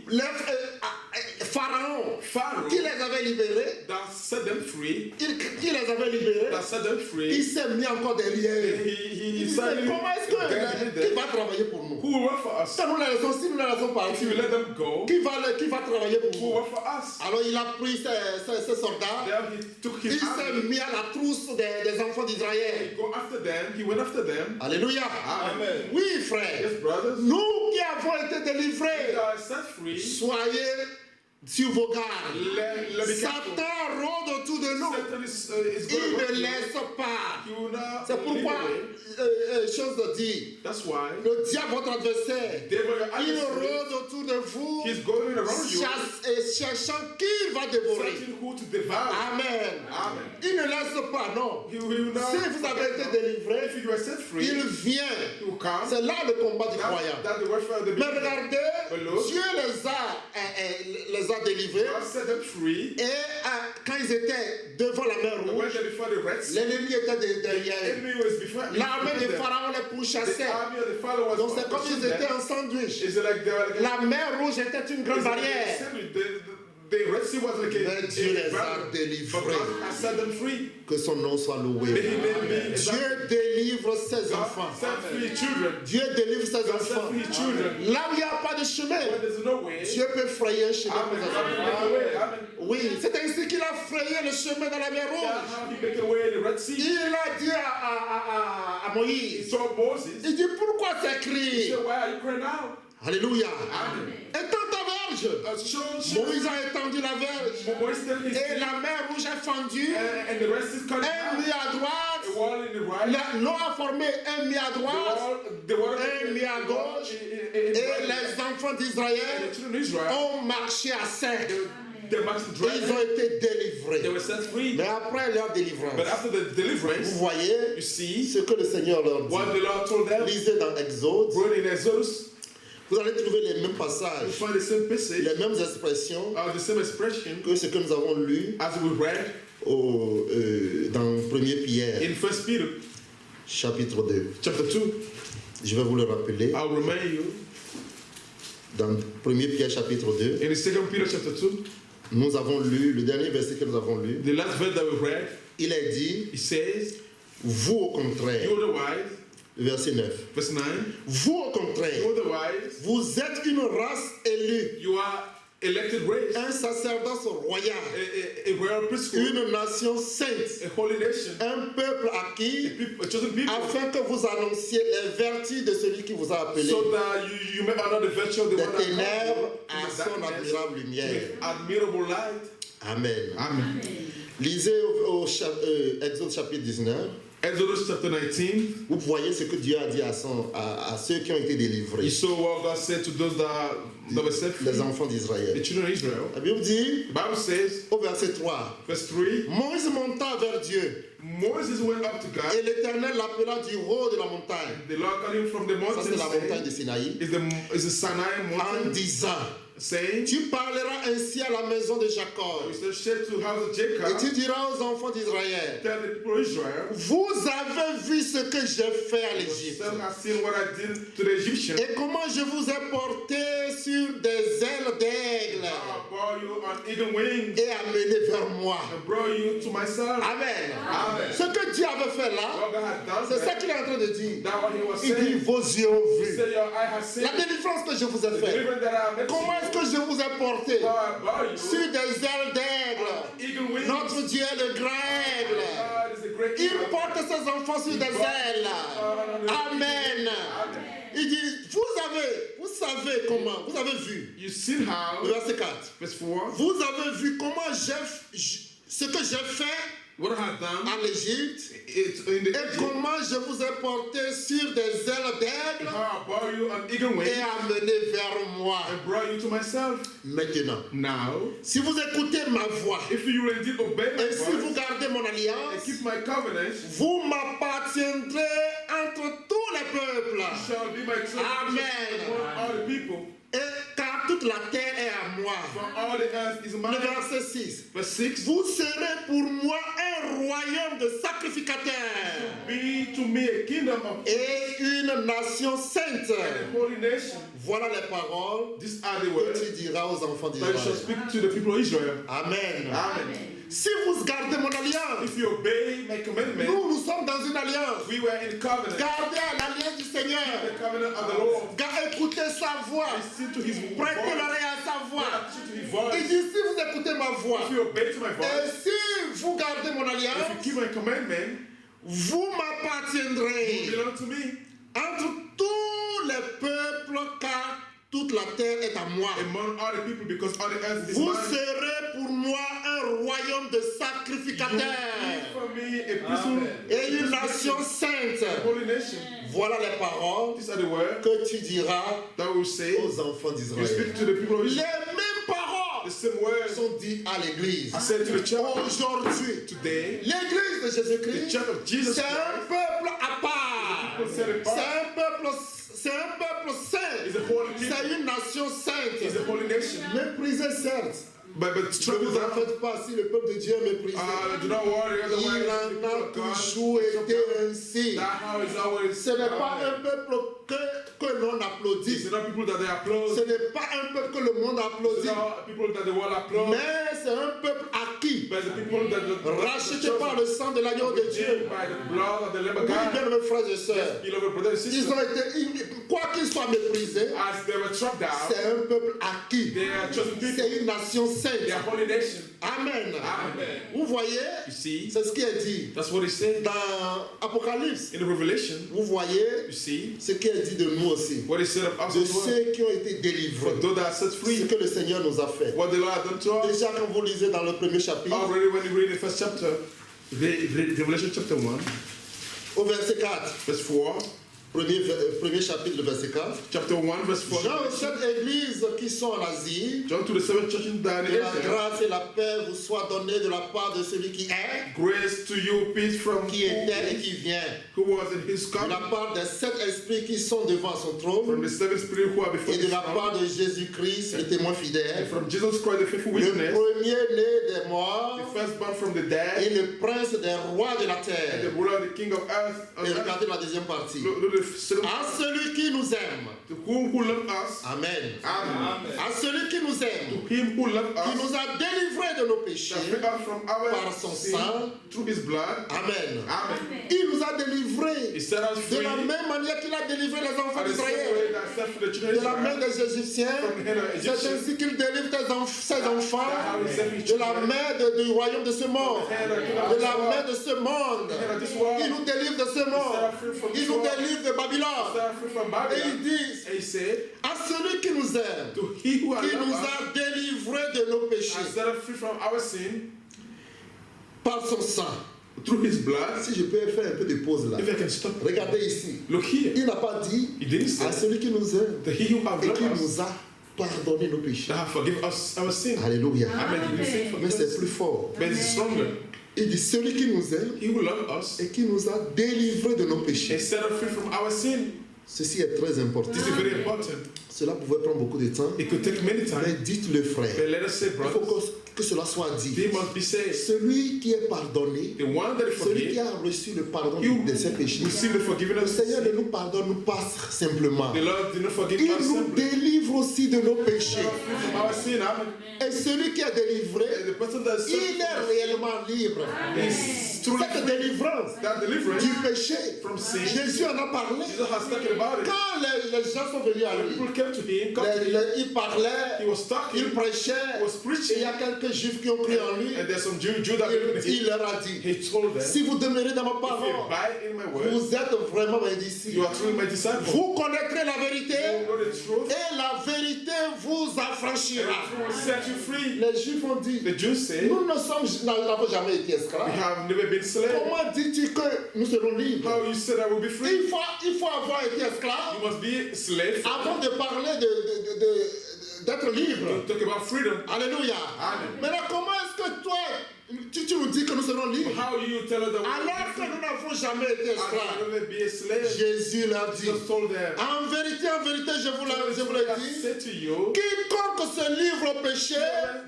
Pharaon, Pharaoh qui les avait libérés, that set them free, qui les avait libérés, that set them il free. s'est mis encore derrière. He Il disait, decided comment est-ce que qui va travailler pour nous? who will work for us? Si nous les laissons, si nous les laissons If partir, you let them go, qui va travailler pour who will nous? work for us? Alors il a pris ses soldats, Then he took il his s'est army. mis à la trousse des enfants d'Israël. He go after them. He went after them. Alléluia. Amen. Oui, frère. Yes, brothers. Nous qui avons été We délivrés, are set free. soyez sur vos gardes. Let me careful. Satan rôde autour de nous. Satan is Il going to ne laisse pas. He will not C'est pourquoi, leave away. chose de dire, That's why le diable, votre adversaire, devil, your il adversary, rôde autour de vous, he's going around you, cherchant qui il va dévorer. searching who to devour. Amen. Amen. Il ne laisse pas, non. He will not. Si vous avez été délivré, If you are set free, il vient. he will come. C'est là le combat du croyant. That's the warfare of the Mais believer. regardez, Look. Dieu les a délivrés. God set them free. Et quand ils étaient devant la mer And when rouge, they're before the Red Sea, l'ennemi était the derrière. enemy was before L'armée de them. Pharaon les The pourchassait. army of the Pharaoh was Donc c'est comme pursuing ils étaient them. en sandwich. Is it like they were like La mer rouge était une grande barrière. The Red Sea was like Mais Dieu les a barrier. But délivrés. God has set them free. Que son nom soit loué. May he be Dieu délivre ses God enfants. set free children. Dieu délivre ses God set enfants. free children. Là où il n'y a pas de chemin, When there's no way, Dieu peut frayer un chemin pour Amen. ses God will make enfants. a way. Amen. Oui, c'est ainsi qu'il a frayé le chemin dans la mer That's rouge. how he make a way in the Red Sea. Il a dit à He Moïse, told Moses, il dit pourquoi he t'écris? said, why are you crying out? Alléluia. Amen. Étends ta verge. Moïse a étendu la verge. Et la mer rouge est fendue. And the rest is coming Un out. mis à The droite. wall in the right. L'eau a formé un mis à droite. The water Un mis à gauche. Et les enfants d'Israël the children of Israel, ont marché à sec. they marched dry. Ils ont été They délivrés. were set free. Mais après leur délivrance, But after the vous deliverance, voyez you see ce que le Seigneur leur what dit. the Lord told them. Lisez dans Exode. Brought in Exodus, Vous allez trouver les mêmes you passages, find the same passage, les mêmes expressions the same expression que ce que nous avons lu as we read dans 1 Pierre, in 1 Peter chapitre 2. chapter 2. Je vais vous le rappeler. I'll remind you, Dans 1 Pierre, chapitre 2, in the 2 Peter chapter 2, nous avons lu, le dernier verset que nous avons lu, the last verse that we read, il est dit, it says, vous au contraire, you otherwise, verset 9, verse 9, vous au contraire, you otherwise, vous êtes une race élue, you are elected race, un sacerdoce royal, a royal priesthood, une nation sainte, a holy nation, un peuple acquis, a chosen people, afin que vous annonciez les vertus de celui qui vous a appelé so that you may honor the virtue of the des one that ténèbres called à you son from the darkness admirable lumière. with admirable light. Amen. Amen. Lisez au Exode chapitre 19. Exodus chapter 19, Vous voyez ce que Dieu a dit à ceux qui ont été délivrés, you saw what God said to those that were set free, les enfants the d'Israël. children of Israel. La Bible dit, The Bible says, au verset 3, verse 3, Moïse monta vers Dieu, Moses went up to God, et l'Éternel l'appela du haut de la montagne. the Lord called him from the Ça, mountain, c'est la montagne de saying, Sinaï. is the Sinai En mountain, disant, saying, tu parleras ainsi à la maison de Jacob, we shall share to the house of et Jacob, tu diras aux enfants d'Israël, tell the people of Israel, vous avez vu ce que j'ai fait à l'Égypte, yourself have seen what I did to the Egyptians. et comment je vous ai porté sur des ailes d'aigle, I brought you on eagle wings et amené vers moi. and brought you to myself. Amen. Amen. Ce que Dieu avait fait là, What God had done, c'est ça there, qu'il est en train de dire. that what he was Il dit, saying. vos yeux ont He vu. said, your eye has seen La délivrance que je vous ai the faite. deliverance that I have made to Comment you. est-ce que je vous ai porté How I brought you sur des ailes d'aigle? eagle wings. Notre Dieu est le grand aigle. God is a great Il eagle. porte ses enfants sur des ailes. Amen. Il dit, vous savez comment, vous avez vu. You see how, Le verset 4. verse 4, Vous avez vu comment ce que j'ai fait what I had done, en Égypte it's in the et comment je vous ai porté sur des ailes d'aigle how I brought you on eagle et wings amené vers moi. and brought you to myself. Maintenant, Now, si vous écoutez ma voix if you will indeed obey my et si vous voice gardez mon and alliance, keep my covenant, vous m'appartiendrez entre tous les peuples. you shall be my children Amen. among all the people. Et car toute la terre est à moi. For all the earth is Le mine. verset 6. Verse 6, Vous serez pour moi un royaume de sacrificateurs be to me a kingdom of et une nation sainte. and a holy nation. Voilà les paroles These are the que words tu diras aux enfants that you shall d'Israël. speak to the people of Israel. Amen. Amen. Si vous gardez mon alliance, If you obey my commandment, nous sommes dans une alliance. we were in covenant. Gardez l'alliance du Seigneur. The covenant of the Lord. Écoutez sa voix. Listen to his voice. Prêtez l'oreille à sa voix. Listen to his Il voice. dit, si vous écoutez ma voix, If you obey to my et voice, si vous gardez mon if you alliance, keep my commandment, vous you m'appartiendrez belong to me. entre tous les peuples, car toute la terre est à moi. among other people, because all the earth is Vous mine. serez pour moi un royaume de You will sacrificateurs be for me a peaceful et une nation sainte. holy nation. Voilà les paroles These are the words que tu diras that will say. aux enfants You d'Israël. speak to the people of Les Israel. mêmes paroles The same words sont dites à l'église. I said to the church Aujourd'hui, today. l'église de The Jésus-Christ, church of Jesus c'est un Christ peuple à part. people set apart. C'est un peuple saint. is a holy people. C'est une nation Is sainte. a holy nation. Méprisez certes. But Ne trouble vous en faites pas si le peuple de Dieu est méprisé. do not worry, Il otherwise the en people a of God, toujours été ainsi. that how is always. Ce n'est pas un peuple que l'on applaudit. It's not people that they applaud. Ce n'est pas un peuple que le monde It's applaudit. not people that the world applaud. Mais c'est un peuple acquis, But the people that racheté par le sang de l'agneau de Dieu. by the blood of the Lamb of Oui, God. bien mes frères et sœurs. Beloved brothers and Ils sisters, ont été, quoi qu'ils soient méprisés, as they were struck down, c'est un peuple acquis. they are chosen people. C'est une nation sainte. They are holy nation. Amen. Amen. Vous voyez, You see, c'est ce qui est dit that's what he said dans Apocalypse. in the Revelation. Vous voyez You see, ce qui est dit de nous aussi. what he said of us De as well. ceux qui ont été For délivrés. those that are set Ce free, que le Seigneur nous a fait. what the Lord has done to us. Déjà, quand vous lisez dans le premier chapitre, Already when you read the first chapter, Revelation chapter 1, au verset 4, verse 4, premier chapitre, le verset 4. chapter 1, verse 4. Jean aux sept églises qui sont en Asie, John to the seven churches in que la Asia. grâce et la paix vous soient données de la part de celui qui est, Grace to you, peace from qui était et qui vient. who was in his De la coming, part des sept esprits qui sont devant son trône, from the seven spirits who are before et de his la throne, part de Jésus-Christ, le témoin and fidèle, from Jesus Christ, the faithful le witness, premier-né des morts the firstborn from the dead, et le prince des rois de la and the terre. ruler of the king of earth. Et regardez la deuxième partie. Look at the second, À celui qui nous aime. to whom who loved us, Amen. Amen. À celui qui nous aime, To him who loved qui us, nous a délivrés de nos péchés. that freed us from our Par son sin sang. through his blood. Amen. Amen. Il nous a délivrés He set us de free la même manière qu'il a délivré les enfants at the same way d'Israël that set free the children de of la main Israel des Égyptiens. from the hand of C'est Egyptians. ainsi qu'il délivre ses enfants That's how he set free de la children main du royaume de ce monde, de la main de ce monde. from the hand of this world. Il nous délivre de ce monde. Il nous délivre de Babylone. Set us free from Et Babylon. il dit And he said, à celui qui nous aime, to he who has qui nous loved us a délivrés de nos and péchés set us free from our sin par son sang. through his blood. Si je peux faire un peu de pause là. If I can stop. Regardez ici. Look here. Il n'a pas dit He didn't à say celui qui nous aime that he who has et loved qui us nous a pardonné nos péchés. that have forgive us our sin. Alléluia. Amen. He didn't say Mais forgive c'est us. plus fort. But it's stronger. Il dit celui qui nous aime He who loved us et qui nous a délivrés de nos and péchés. set us free from our sin. Ceci est très important. This is very important. Cela pouvait prendre beaucoup de temps. It could take many Mais times. dites-le frère. But let us say, Il faut brothers, que cela soit dit. they must be saved. Celui qui est pardonné, The one that is celui qui forgiven, a reçu le pardon you de ses péchés. receive the Le forgiveness. Seigneur ne nous pardonne pas simplement. The Lord did not forgive Il us nous simply. délivre aussi de nos péchés. From our sin, amen. Et celui qui est délivré, And the person that is il est réellement libre. is truly Cette délivrance that deliverance du péché, from sin. Jésus en a parlé. Jesus has spoken about it. Quand les gens sont venus à lui, People came to him, il parlait, he was talking, il prêchait, he was et il preaching, y a quelques juifs qui ont cru en lui. and there's some Jew that believed in Il him. leur a dit, He told them, si vous demeurez dans ma if you parole, abide in my word, vous êtes vraiment mes disciples. you are truly my disciple. Vous connaîtrez la vérité You know the truth, et la vérité vous and affranchira. the truth will set you free. Les juifs ont dit, The Jews say, nous n'avons jamais été we esclaves. have never been slaves. Comment dis-tu que nous serons libres? How you said I will be free? Il faut avoir été esclave You must be a slave. avant de parler d'être libre. Talk about freedom. Alléluia. Amen. Maintenant, comment est-ce que toi, tu nous dis que nous serons libres How you tell us that we alors que will nous n'avons jamais été be free? I esclaves? will never be a slave. Jésus leur dit, Jesus told them, en vérité, je vous le I dis, said to you, quiconque se livre au péché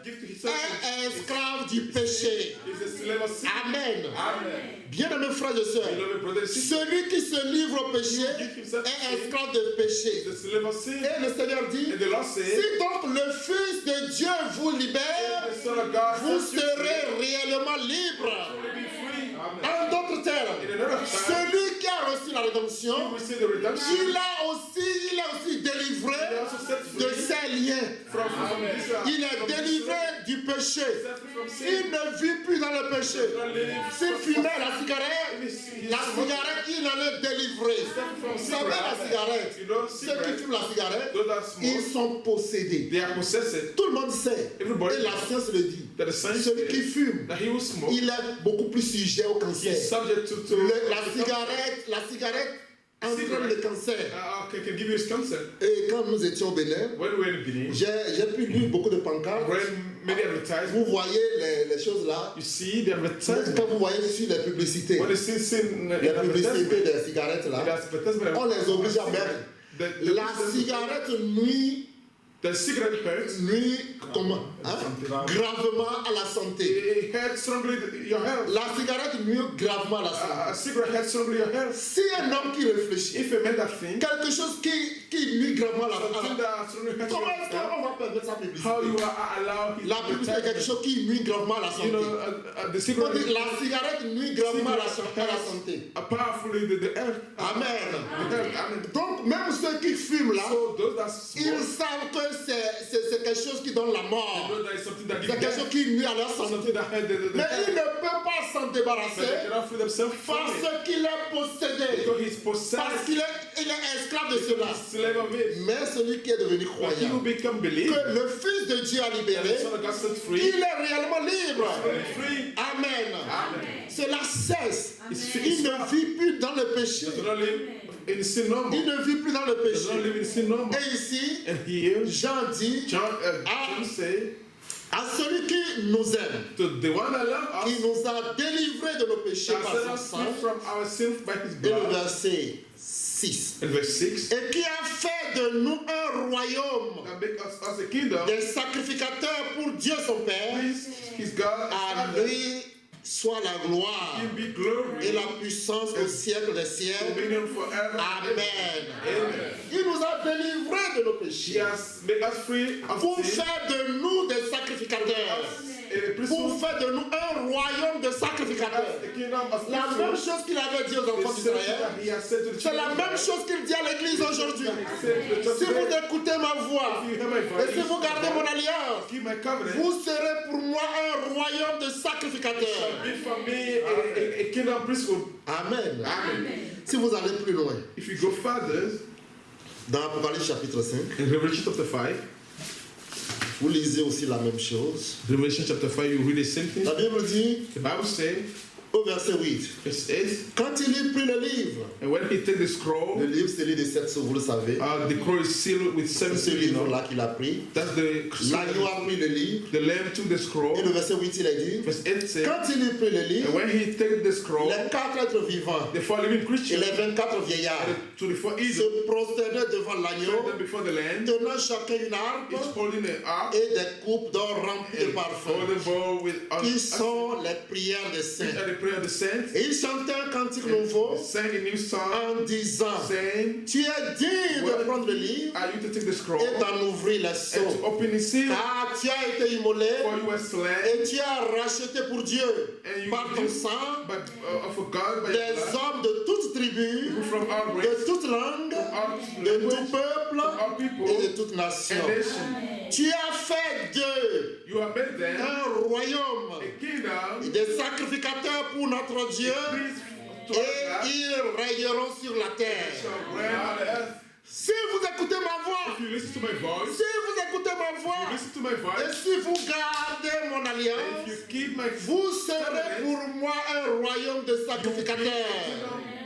give to himself est esclave du péché. is a slave of sin. Amen. Amen. Bien-aimés frères et sœurs, Beloved brothers and sisters, celui qui se livre au péché est esclave de is péché. a slave of sin. Et le Seigneur dit, And the Lord said, si donc le Fils de Dieu vous libère, the Son of God vous sets you serez free. réellement libre. Be free. Amen. En d'autres termes, In another time, celui qui a reçu la rédemption, you will see the redemption. il est aussi délivré He also set de free ses liens. from this. Il est délivré du péché. Set free from sin. Il ne vit plus dans le péché. péché. S'il fumait la cigarette, il allait délivrer. Vous savez, la cigarette, ceux qui fument la cigarette, ils sont possédés. They are possessed. Tout le monde sait, Everybody et la science le dit, that the science celui qui says fume, that he will smoke. il est beaucoup plus sujet au He cancer. is subject to La cigarette entraîne le cancer. can give you cancer. Et quand nous étions au Bénin, When we were in Benin, j'ai pu lire beaucoup de pancartes. read many advertisements. Vous voyez les choses là. You see the advertisement. Quand vous voyez sur les publicités, When you see les publicités des cigarettes là, on les oblige à mettre. La cigarette nuit the cigarette hurts. Comment, hein? Gravement à la santé. It hurts strongly your health. La cigarette nuit gravement à la santé. A cigarette hurts strongly your health. Si un homme qui réfléchit, If a man that thinks, quelque chose qui nuit gravement à la something santé, that strongly hurts your comment est-ce health, qu'on va permettre sa publicité? how you allow his La publicité est quelque chose qui nuit gravement à la You santé. know, the On cigarette dit, la cigarette nuit gravement à la santé. powerfully the earth. Amen. The earth. Amen. Donc, même ceux qui fument là, So those that ils smoke, savent que c'est quelque chose qui donne la they mort. know that is something that C'est gives quelque chose qui nuit à leur santé. something that hurt the Mais ils health. ne peuvent pas s'en But they débarrasser cannot free themselves from parce it. qu'il est possédé. Because he's Parce possessed. qu'il est esclave de cela. Slave of it. Mais celui qui est devenu But he will croyant, become believer. que le Fils de Dieu a And libéré, the Son of God set free. il est réellement libre. Free. Amen. Amen. Cela cesse. It's Il ne vit plus dans le péché. Does not live in sin no more. Il ne vit plus dans le Does not péché. live in sin no more. Et ici, And here, Jean dit John say, à celui qui nous aime, to the one that loves qui us, nous a délivrés de nos péchés that par set son us free sang, from our sins by his et le blood. verset 6, And verse 6, et qui a fait de nous un royaume, that make us as a kingdom, des sacrificateurs pour Dieu son Père. please his God, À lui soit la gloire him be glory, et la puissance au siècle des siècles. dominion forever. Amen. Amen. Il nous a délivrés de nos He péchés has made us free pour of sin. faire de nous des sacrificateurs, pour faire de nous un royaume de sacrificateurs. The kingdom of La même chose qu'il avait dit aux enfants d'Israël, he has said to the c'est la même chose qu'il dit à l'église aujourd'hui. Si vous écoutez ma voix If you hear my et si voice, vous gardez mon alliance, keep my covenant, vous serez pour moi un royaume de sacrificateurs. be for me a kingdom priesthood. Amen. Amen. Si vous allez plus loin, If you go further, dans Apocalypse chapitre 5, in Revelation chapter 5, vous lisez aussi la même chose. Revelation chapter 5, you read the same thing. La Bible dit The Bible says, au verset 8, verse 8, quand il eut pris le livre, and when he took the le scroll, livre c'est celui des 7 sceaux, vous le savez, the scroll is sealed with c'est 7 ce seals. livre-là qu'il a pris. That's the L'agneau a pris le livre, The lamb took the scroll. et le verset 8 il a dit, Verse 8 says, quand il eut pris le livre, and when he took the scroll, les 4 êtres vivants the 4 living et creatures les 24 vieillards and the 24 eagles se prosternaient devant fell l'agneau, down before the lamb, tenant chacun une harpe each holding an ark et des coupes d'or remplies de and parfums, holding bowl with qui sont les prières des These saints. are the prayer of the saints. Et il chantait un cantique nouveau Sang a new song, en disant, saying, tu es digne de prendre le livre are you to take the scroll et d'en ouvrir les and sceaux, to open the seal? car tu as été immolé For you were slain, et tu as racheté pour Dieu and you par ton redeemed sang but for God by des your blood, hommes de toute tribu, people from our de race, toute langue, our de language, tout peuple our people, et de toute nation. and nation. Tu as fait d'eux You have made them un royaume a kingdom, des sacrificateurs pour notre Dieu priests to et our God, ils rayeront sur la terre. shall reign on the earth. Si vous écoutez ma voix, If you listen to my voice, si vous écoutez ma voix, listen to my et voice, si vous gardez mon if alliance, you keep my vous serez pour moi un royaume de sacrificateurs.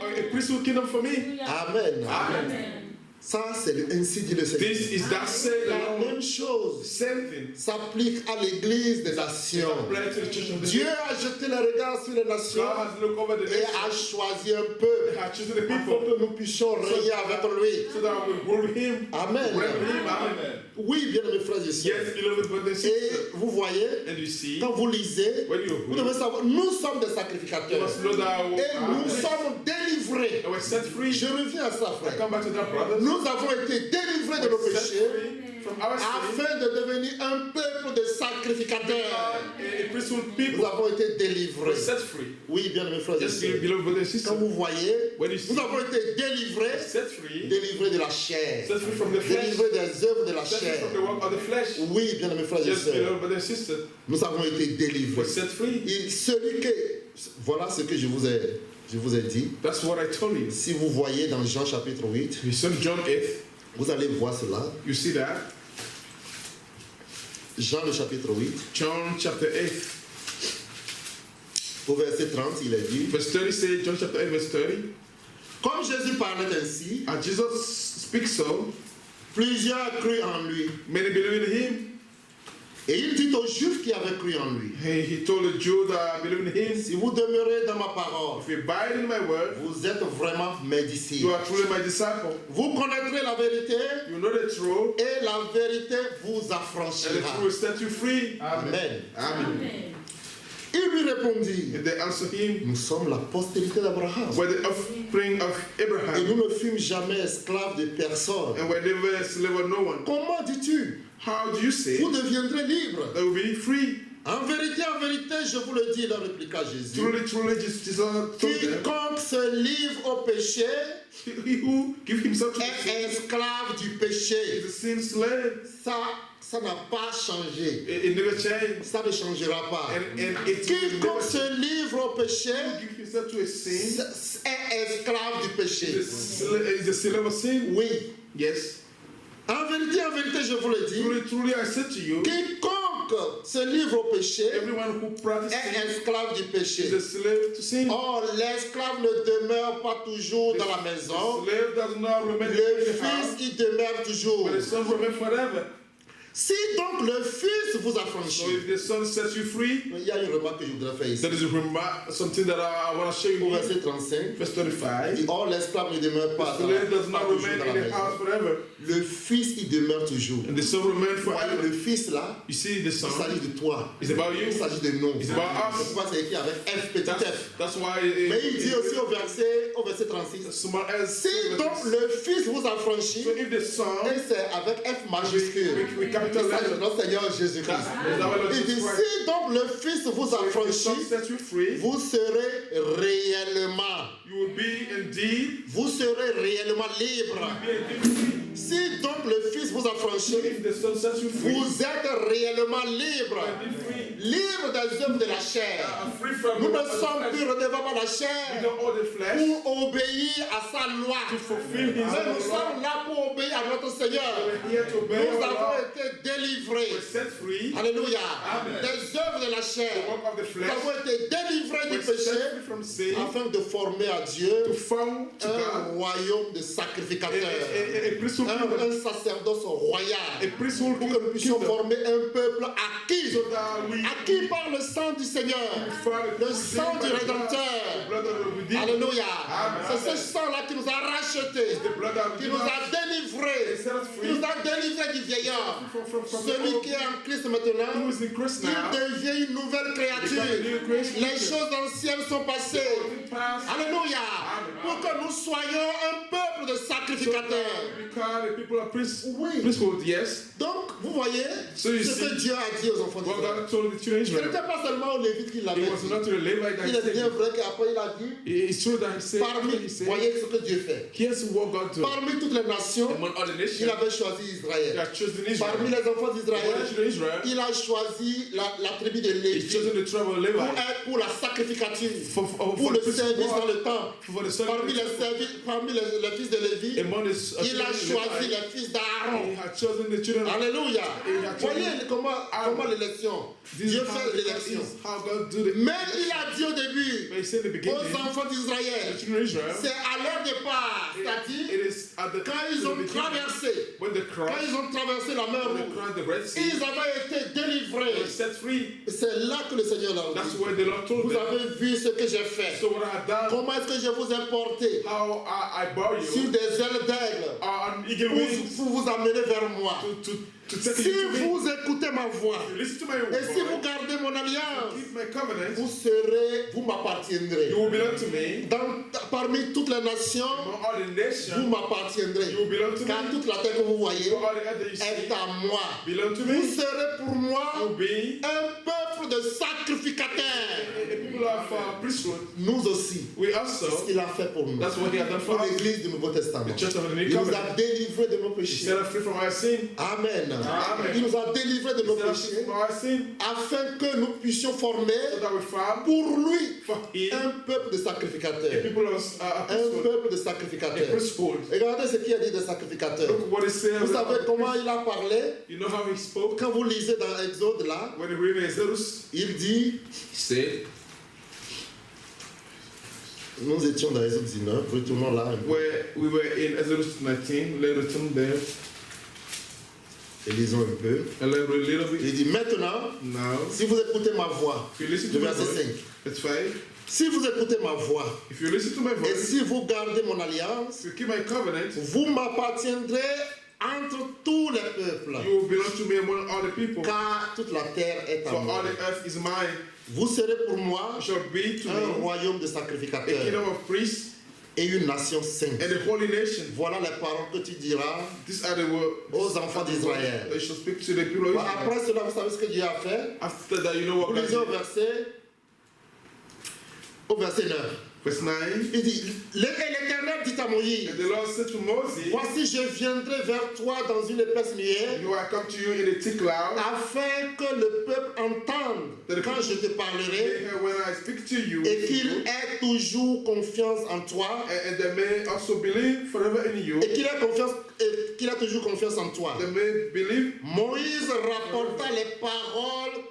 a priesthood kingdom for me. Amen. Amen. Ça, c'est ainsi dit le Seigneur. This is that said the La Lord. même chose Same thing. s'applique à l'Église des nations. Apply to the church of the Dieu a jeté le regard sur les nations God has looked over the et nation, a choisi un peuple has chosen the pour people que nous puissions régner avec lui. so that we will rule him. Amen. Reign with him. Amen. Oui, bien mes frères et sœurs. Yes, beloved brothers and Et sisters. vous voyez, And you see, quand vous lisez, when you vous read, devez savoir, nous sommes des you sacrificateurs. must know that Et nous sommes délivrés. and we're set free. Je reviens à ça, I frère. come back to that, brothers. Nous Nous avons été délivrés de nos We're set péchés free from our sin. afin de devenir un peuple de sacrificateurs. A priesthood Nous people. avons été délivrés. We're set free. Oui, bien mes frères et Yes, sœurs. beloved brothers and Quand sisters. vous voyez, When you see, nous avons été délivrés, set free. délivrés de la chair, Set free from the flesh. délivrés des œuvres de la Set free chair. from the work of the flesh. Oui, bien mes frères et Yes, sœurs, beloved brothers and sisters. nous avons été délivrés. We're set free. Voilà ce que je vous ai dit. That's what I told you. Si vous voyez dans Jean chapitre 8, You said John 8. vous allez voir cela. You see that? Jean le chapitre 8, John chapter 8. au verset 30, il est dit, Verse 30 says, John chapter 8, verse 30. comme Jésus parlait ainsi, And Jesus speaks so, plusieurs crurent en lui. many believe in him. Et il dit aux Juifs qui avaient cru en lui, He told the Jews that believe in him, si vous demeurez dans ma parole, if you abide in my word, vous êtes vraiment mes you disciples. are truly my disciple. Vous connaîtrez la vérité You know the truth, et la vérité vous and the affranchira. truth will set you free. Amen. Amen. Il lui répondit, And they answered him, nous sommes la postérité d'Abraham. we're the offspring of Et Abraham, nous ne fûmes jamais esclaves de personne. and we're never slave of no one. Comment dis-tu? How do you say Vous deviendrez libres. they will be free? En vérité, je vous le dis, leur répliqua Jésus. Truly, truly, Jesus told them, Quiconque se livre au péché he who give himself to the sin est esclave du is péché. a sin slave. Ça n'a pas changé. It never changed. Ça ne changera pas. And it will Quiconque never se livre au péché give himself to a sin est esclave du péché. is a slave of sin. Oui. Yes. En vérité, je vous le dis, Truly, truly, I said to you, quiconque se livre au péché everyone who practices est sin esclave du is péché. a slave to sin. Or, l'esclave ne demeure pas toujours dans la The maison. slave does not remain Le in the house, Fils y demeure toujours. but the son remains forever. Si donc le Fils vous So affranchit, if the son sets you free, il y a une remarque que je voudrais faire ici. that is something that I want to show you Au here. verset 35, Verse 35. or l'esclave ne demeure pas, The slave does pas not toujours remain dans la in the maison. house forever, Le Fils y demeure toujours. and the son remains Voyez, forever. le Fils là, You see, the il son s'agit de toi. is about Il you. s'agit de nous. It's C'est about us. pourquoi c'est écrit avec F petit f. That's why Mais il dit aussi au verset 36, someone else. si donc le Fils vous affranchit, So if the son, et c'est avec F majuscule, we il capital s'agit de letter, notre Seigneur Jésus-Christ. that's our Lord Il dit, Jesus Christ. si donc le Fils vous So if the son affranchit, sets you free, vous serez réellement, you will be indeed libre. Si donc le Fils vous So affranchit, if the son sets you free, vous êtes réellement libre. be free. Libre des œuvres de la chair. Free from Nous the ne work of sommes the plus flesh. redevables à la We chair don't owe the flesh pour obéir à sa loi. to fulfill his Mais nous own law. sommes là pour obéir à notre Seigneur. We're here to obey Nous our avons law. été délivrés. We're set free. Alléluia. Amen. Des œuvres de la The chair. work of the Nous flesh. avons été délivrés du We're set péché free from sin afin de former à Dieu to found to un God royaume de sacrificateurs. a priesthood kingdom. Un sacerdoce royal. A priesthood Pour que nous puissions kingdom. former un peuple acquis. So that we Acquis par le sang du Seigneur. Le sang du Rédempteur. blood of the Redeemer. Alléluia. Amen. C'est ce sang-là qui nous a rachetés. The blood of Qui nous Jesus. a délivrés. Set us Qui free nous a délivrés du vieillard. from Celui qui est en Christ maintenant, who is in Christ il now. devient une nouvelle créature. Les choses anciennes sont passées. Past. Alléluia. Pour que nous soyons un peuple de So sacrificateurs. that we call the people of Oui. priesthood, yes. Donc, vous voyez So you ce que see, Dieu a dit aux enfants what d'Israël. God told the children of Ce Israel. n'était pas seulement aux Lévites qu'il l'avait It was dit. not to the Levite that Il he est bien said. vrai qu'après il a dit, It's true that he said, parmi, he said, voyez ce que Dieu fait. here's what God did. Parmi toutes les nations, Among other il nations, avait choisi he Israël. has chosen Parmi Israel. les enfants Among the d'Israël, children of Israel, il a choisi la tribu de he's Lévi chosen the tribe of Levi pour la sacrificature, for pour le the service dans priesthood, le temple. for the Parmi service. les fils de Lévi, Among his il a choisi Levi, les fils d'Aaron. he had chosen the children of Alléluia. Il a choisi Voyez comment l'élection. This Dieu is how fait God l'élection. is, how God do it. Mais il a dit au début But he said in the beginning, aux enfants d'Israël, the children of Israel, c'est à leur départ, it c'est-à-dire is at the quand ils ont beginning, traversé, when they quand crossed, ils ont traversé la mer when they Rouge, crossed the Red Sea, ils avaient été they délivrés. were set free. Et c'est là que le Seigneur leur That's dit, where the Lord told vous them. avez vu ce que j'ai fait. So what I had done, Comment est-ce que je vous ai porté how I bore sur you des ailes d'aigle on eagle wings pour vous amener vers moi. to to take Si you to me. vous écoutez ma voix You listen to my et si vous voice, gardez mon alliance, keep my covenant, vous m'appartiendrez. you will belong to me. Parmi toutes les nations, Among all the vous nations, m'appartiendrez. you will belong to Car me. toute la terre que vous voyez For all the earth that you est see, à moi. belong to Vous me. serez pour moi You will be un peuple de sacrificateurs. a people of priesthood. Nous aussi. We C'est ce also, qu'il a fait pour nous. that's what he has done for Pour us. l'église du Nouveau Testament. The church of the New Il nous Covenant. a délivrés de nos He péchés. set us free from our sin. Amen. Amen. Il nous a délivrés de He nos set us free péchés from our sin. afin que nous puissions former So that we found pour lui for him un peuple de a sacrificateurs. people of Un priesthood. peuple de A sacrificateurs. priesthood. Regardez ce qu'il a dit des sacrificateurs. Look what it says. Vous savez comment il a parlé? You know how he spoke? Quand vous lisez dans Exode là, When you read in Exodus, il dit, he said, nous étions dans Exode 19, retournons là un peu where we were in Exodus 19, let's return there et lisons un peu. and let's read a little bit. Il dit maintenant, Now, si vous écoutez ma voix, if you listen le to my verset voice, 5, that's 5. si vous écoutez ma voix If you listen to my et voice, si vous gardez mon alliance, if you keep my covenant, vous m'appartiendrez entre tous les peuples, you will belong to me among all the people. car toute la terre est à For all moi. the earth is mine. Vous serez pour moi You shall be to un me royaume de a sacrificateurs kingdom of priests et une nation sainte. and a holy nation. Voilà les paroles que tu diras These are the words aux enfants d'Israël. that you shall speak to the people of Israel. Après cela, vous savez ce que Dieu a fait? After that, you know what Vous God lisez did. au verset 9. Verse 9. Il dit, et l'Éternel dit à Moïse, And the Lord said to Moses, voici je viendrai vers toi dans une épaisse nuée, you are come to you in a thick cloud, afin que le peuple entende quand je te they parlerai hear when I speak to you, et qu'il ait toujours confiance en toi and they may also believe forever in you. et qu'il ait toujours confiance en toi. They may believe. Moïse rapporta les paroles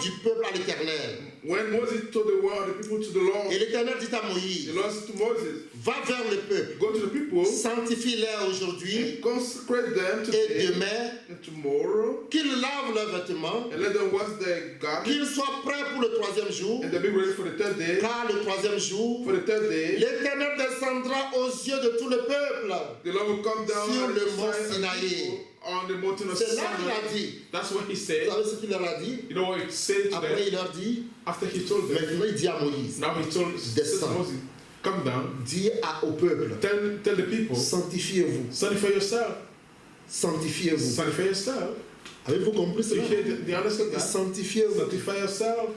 du peuple à l'Éternel. When Moses told the word of the people to the Lord, Et l'Éternel dit à the Moïse, Lord said to Moses, va vers le peuple, go to the people sanctifie-les aujourd'hui and consecrate them et today demain, and tomorrow, qu'ils lavent leurs vêtements, and let them wash their garments, qu'ils soient prêts pour le troisième jour, and they be ready for the third day. car le troisième jour, For the third day, l'Éternel descendra aux yeux de tout le peuple. the Lord will come down Sur on le the mont side of Sinaï. people on the mountain of C'est là qu'il a Sinai. dit. That's what he Vous said. savez ce qu'il leur a dit? You know what he said to Après, them? il leur dit, After he told them, maintenant il dit à Moïse, now he told Descends. Moses, come down, dis au peuple, tell the people, sanctifiez-vous, sanctify yourself, sanctifiez-vous. sanctify yourself. Avez-vous compris So you cela? hear the understand that? Sanctifiez-vous Sanctify yourself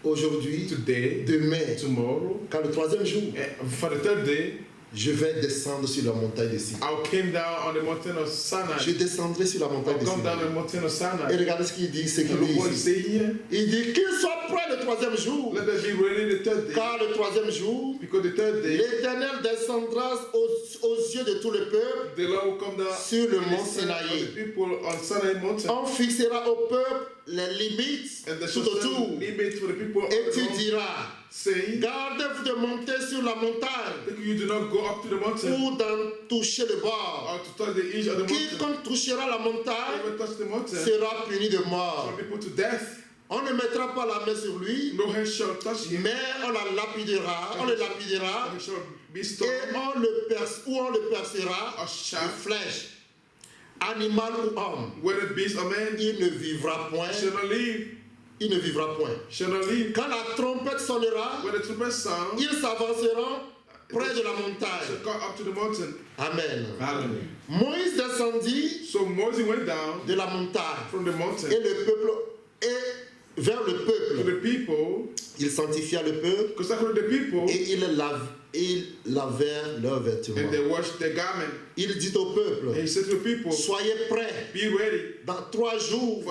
aujourd'hui, today, demain, tomorrow, car le troisième jour, and for the third day, je vais descendre sur la montagne de Sinaï. I came down on the mountain of Je Sinai. descendrai sur la montagne I'll de come down on Sinaï. the mountain of Et Sinai. regardez ce qu'il dit, ce qu'il And look dit what he ici. say here. Il dit qu'il soit prêt le troisième jour, Let them be ready the third day. car le troisième jour, Because the third day, l'Éternel descendra aux yeux de tout le peuple. the Lord will come down Sur le in the mont sight of Sinaï. the people on Sinai mountain. On fixera au peuple les limites And they tout shall autour. set limits for the people on Et the tu mountain, diras, saying, gardez-vous de monter sur la montagne that you do not go up to the mountain ou d'en toucher le bord. or to touch the edge of the mountain. Quiconque touchera la montagne Whoever touch the mountain sera puni de shall mort. be put to death. On ne mettra pas la main sur lui, No hand shall touch him. mais on le lapidera He shall be et stoned on le percera or de shaft. flèche. Animal ou homme, Whether beast or man, il ne vivra point. shall not live. Il ne vivra point. Shall not live. Quand la trompette sonnera, When the trumpet sound, ils s'avanceront près de la shall montagne. come up to the mountain. Amen. Hallelujah. Moïse descendit So Moses went down de la montagne from the mountain et le peuple et vers le to peuple. the people, Il sanctifia le peuple consecrated the people, et ils lavèrent leurs vêtements. and they washed their garment. Il dit au peuple, And he said to the people, soyez prêts. be ready Dans 3 jours,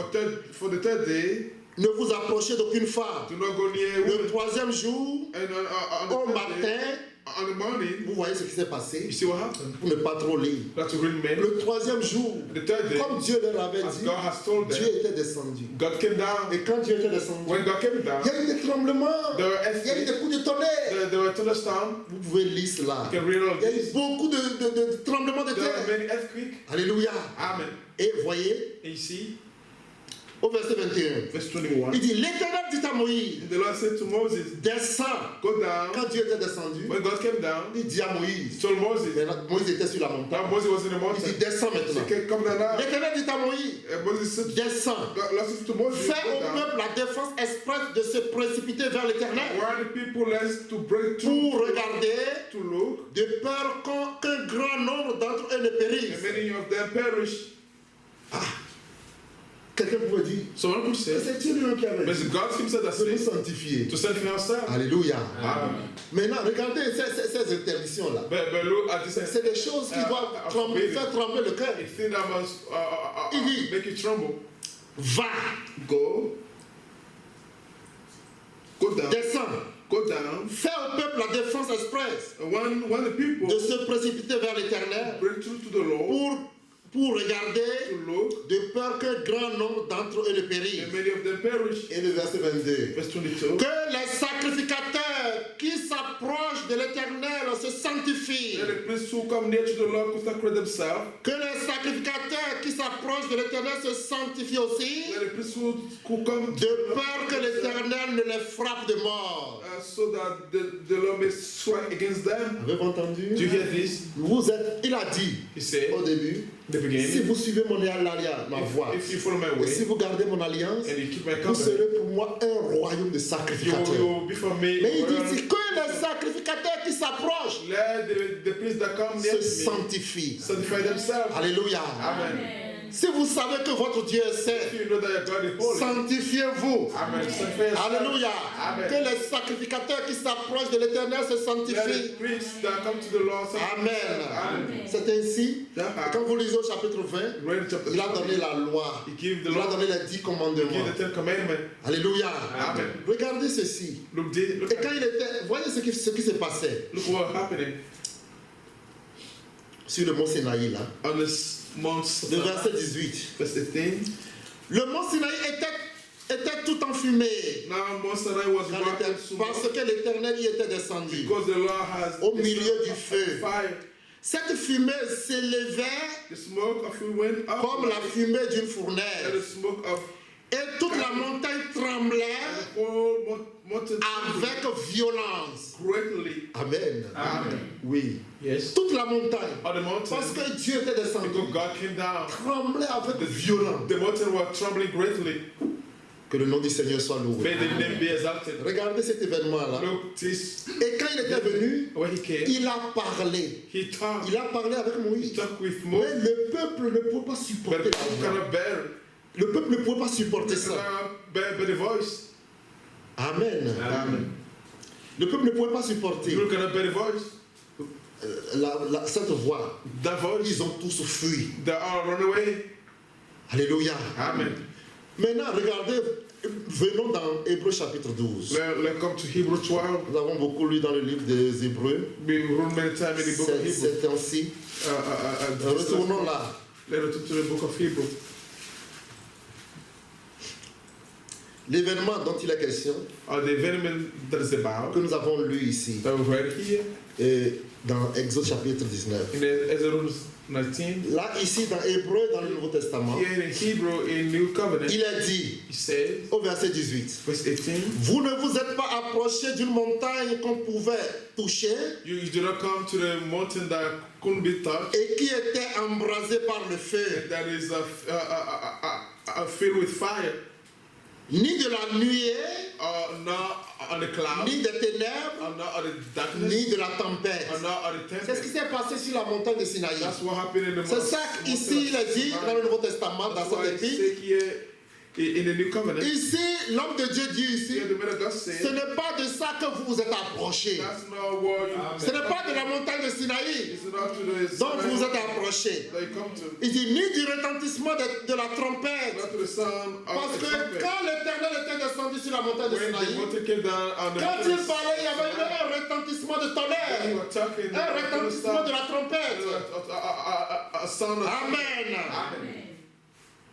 for the third day. ne vous approchez d'aucune femme. Do not go near a Le woman. 3e jour, And on au the third day, matin, on the morning, vous voyez ce qui s'est passé you see what happened. pour ne pas trop lire. That's a real man. Le 3e jour, The third day, comme Dieu leur avait as dit, God has told Dieu them, était descendu. God came down. Et quand Dieu était descendu, When God came down, il y a eu des tremblements, there were il y a eu earthquakes, des coups de tonnerre. there were thunderstorms. Vous pouvez lire cela. You can read all Il y a eu this. beaucoup de tremblements de There were terre. many earthquakes. Alléluia. Amen. Et voyez, And you see, au verset 21. verse 21. Il dit, l'Éternel dit à Moïse, The Lord said to Moses, descends. go down. Quand Dieu était descendu, When God came down, il dit à he Moïse, told Moses, maintenant, Moïse était sur la montagne, now Moses was in the il dit, mountain. descends He maintenant. said, come down now. L'Éternel dit à Moïse, And Moses said, descends. God said to Moses, Fais go au down. peuple la défense expresse de se précipiter vers l'Éternel Why the people less to break pour through, regarder, to look, de peur qu'un grand nombre d'entre eux ne and périssent. many of them perish. Quelqu'un pourrait dire, Someone could say, c'est Dieu lui-même qui avait but dit it's God himself that de nous says sanctifier. to sanctify ourselves. Alléluia. Amen. Maintenant, regardez ces interdictions-là. But look at this. C'est des choses qui doivent faire trembler le cœur. A thing that must Il dit, make you tremble. va, Go down, descends, go down. fais au peuple la défense expresse When the people de se précipiter vers l'Éternel break through to the Lord, pour regarder, to look, de peur qu'un grand nombre d'entre eux ne périssent. and many of them perish. Et le verset 22. Verse 22. Que les sacrificateurs qui s'approchent de l'Éternel se sanctifient. Let the priests who come near to the Lord consecrate themselves. Que les sacrificateurs qui s'approchent de l'Éternel se sanctifient aussi. Let the priests who come De peur que l'Éternel ne les frappe de mort. so that the Lord may strike against them. Avez-vous entendu? Do you hear this? Vous êtes, il a dit He said, au début, the si beginning, vous suivez mon alliance, ma voix, if you follow my et si way vous gardez mon alliance, and you keep my vous covenant, serez pour moi un royaume de you sacrificateurs. will be for me. Mais il dit que les sacrificateurs qui s'approchent Let the priests that come near se to me sanctifient. sanctify themselves. Alléluia. Amen. Si vous savez que votre Dieu est saint, If you know that your God is holy, sanctifiez-vous. Amen. Sanctify yourself. Alléluia. Amen. Que les sacrificateurs qui s'approchent de l'Éternel se Let sanctifient. the priests that come to the Lord sanctify Amen. themselves. Amen. C'est ainsi, Yeah. quand vous lisez au chapitre 20, Read chapter il a 20. donné la loi. He gave the Il a law. donné les 10 He commandements. gave the 10 commandments. Alléluia. Amen. Regardez ceci. Look Et quand il était, voyez ce qui se passait what was happening sur le mont Sinaï là. on this Mount Le verset 18. verse 18. Le mont Sinaï était tout enfumé. Now Mount Sinai was Quand wrapped in l'Éternel- smoke parce que l'Éternel y était descendu. because the Lord has Au milieu du a feu. fire. Cette fumée s'élevait The smoke of it went up comme la fumée d'une and the fournaise. smoke of Et toute la montagne tremblait the whole mountain avec violence. greatly. Amen. Amen. Oui. Yes. Toute la montagne. On the mountain, Parce que Dieu était descendu. because God came down, Tremblait avec violence. the mountain was trembling greatly. Que le nom du Seigneur soit loué. May the name be exalted. Regardez cet événement-là. Look, this Et quand il était venu, when he came, il a parlé. he talked. Il a parlé avec He Moïse. talked with Mais Moses, le peuple ne pouvait pas but supporter the la people voix. cannot bear it. Le peuple ne pouvait pas supporter They ça. cannot bear the voice. Amen. Amen. Le peuple ne pouvait pas supporter People cannot bear the voice. cette voix. That voice, Ils ont tous fui. they all run away. Alléluia. Amen. Maintenant, regardez, venons dans Hébreux chapitre 12. Let's come to Hebrews 12. Nous avons beaucoup lu dans le livre des Hébreux. We read many times in the book of Hebrews. C'est ainsi. Retournons là. Let's return to the book of Hebrews. L'événement dont il est question, The event that is about, que nous avons lu ici, that we read here et dans Exode chapitre 19. in Exodus 19, Là, ici, dans Hébreu, dans le Nouveau Testament, here in Hebrew, in New Covenant, il est dit, he says, au verset 18, verse 18, vous ne vous êtes pas approché d'une montagne qu'on pouvait toucher you do not come to the mountain that couldn't be touched, et qui était embrasée par le feu, that is filled with fire, ni de la nuée, not on the cloud, ni des ténèbres, not on the darkness, ni de la tempête. not on the C'est ce qui tempest. s'est passé sur la montagne de Sinaï. That's what happened in the C'est ça qu'ici il est dit dans le Nouveau Testament, dans That's why cette I épître. say here in the New Covenant, Ici, l'homme de Dieu dit ici, here the man of God ce said, n'est pas de ça que vous vous êtes approchés. that's not what you, Ce n'est pas de la montagne de Sinaï it's not to the dont vous vous sun êtes approchés. that you come to, Il dit ni du retentissement de la trompette. not to the sound Parce of the que trumpet. quand l'Éternel était descendu sur la montagne de When the Sinaï, mountain came down on the quand mountain, il parlait, il y avait un retentissement de he tonnerre, was talking, un retentissement de la trompette. a sound of Amen. Amen.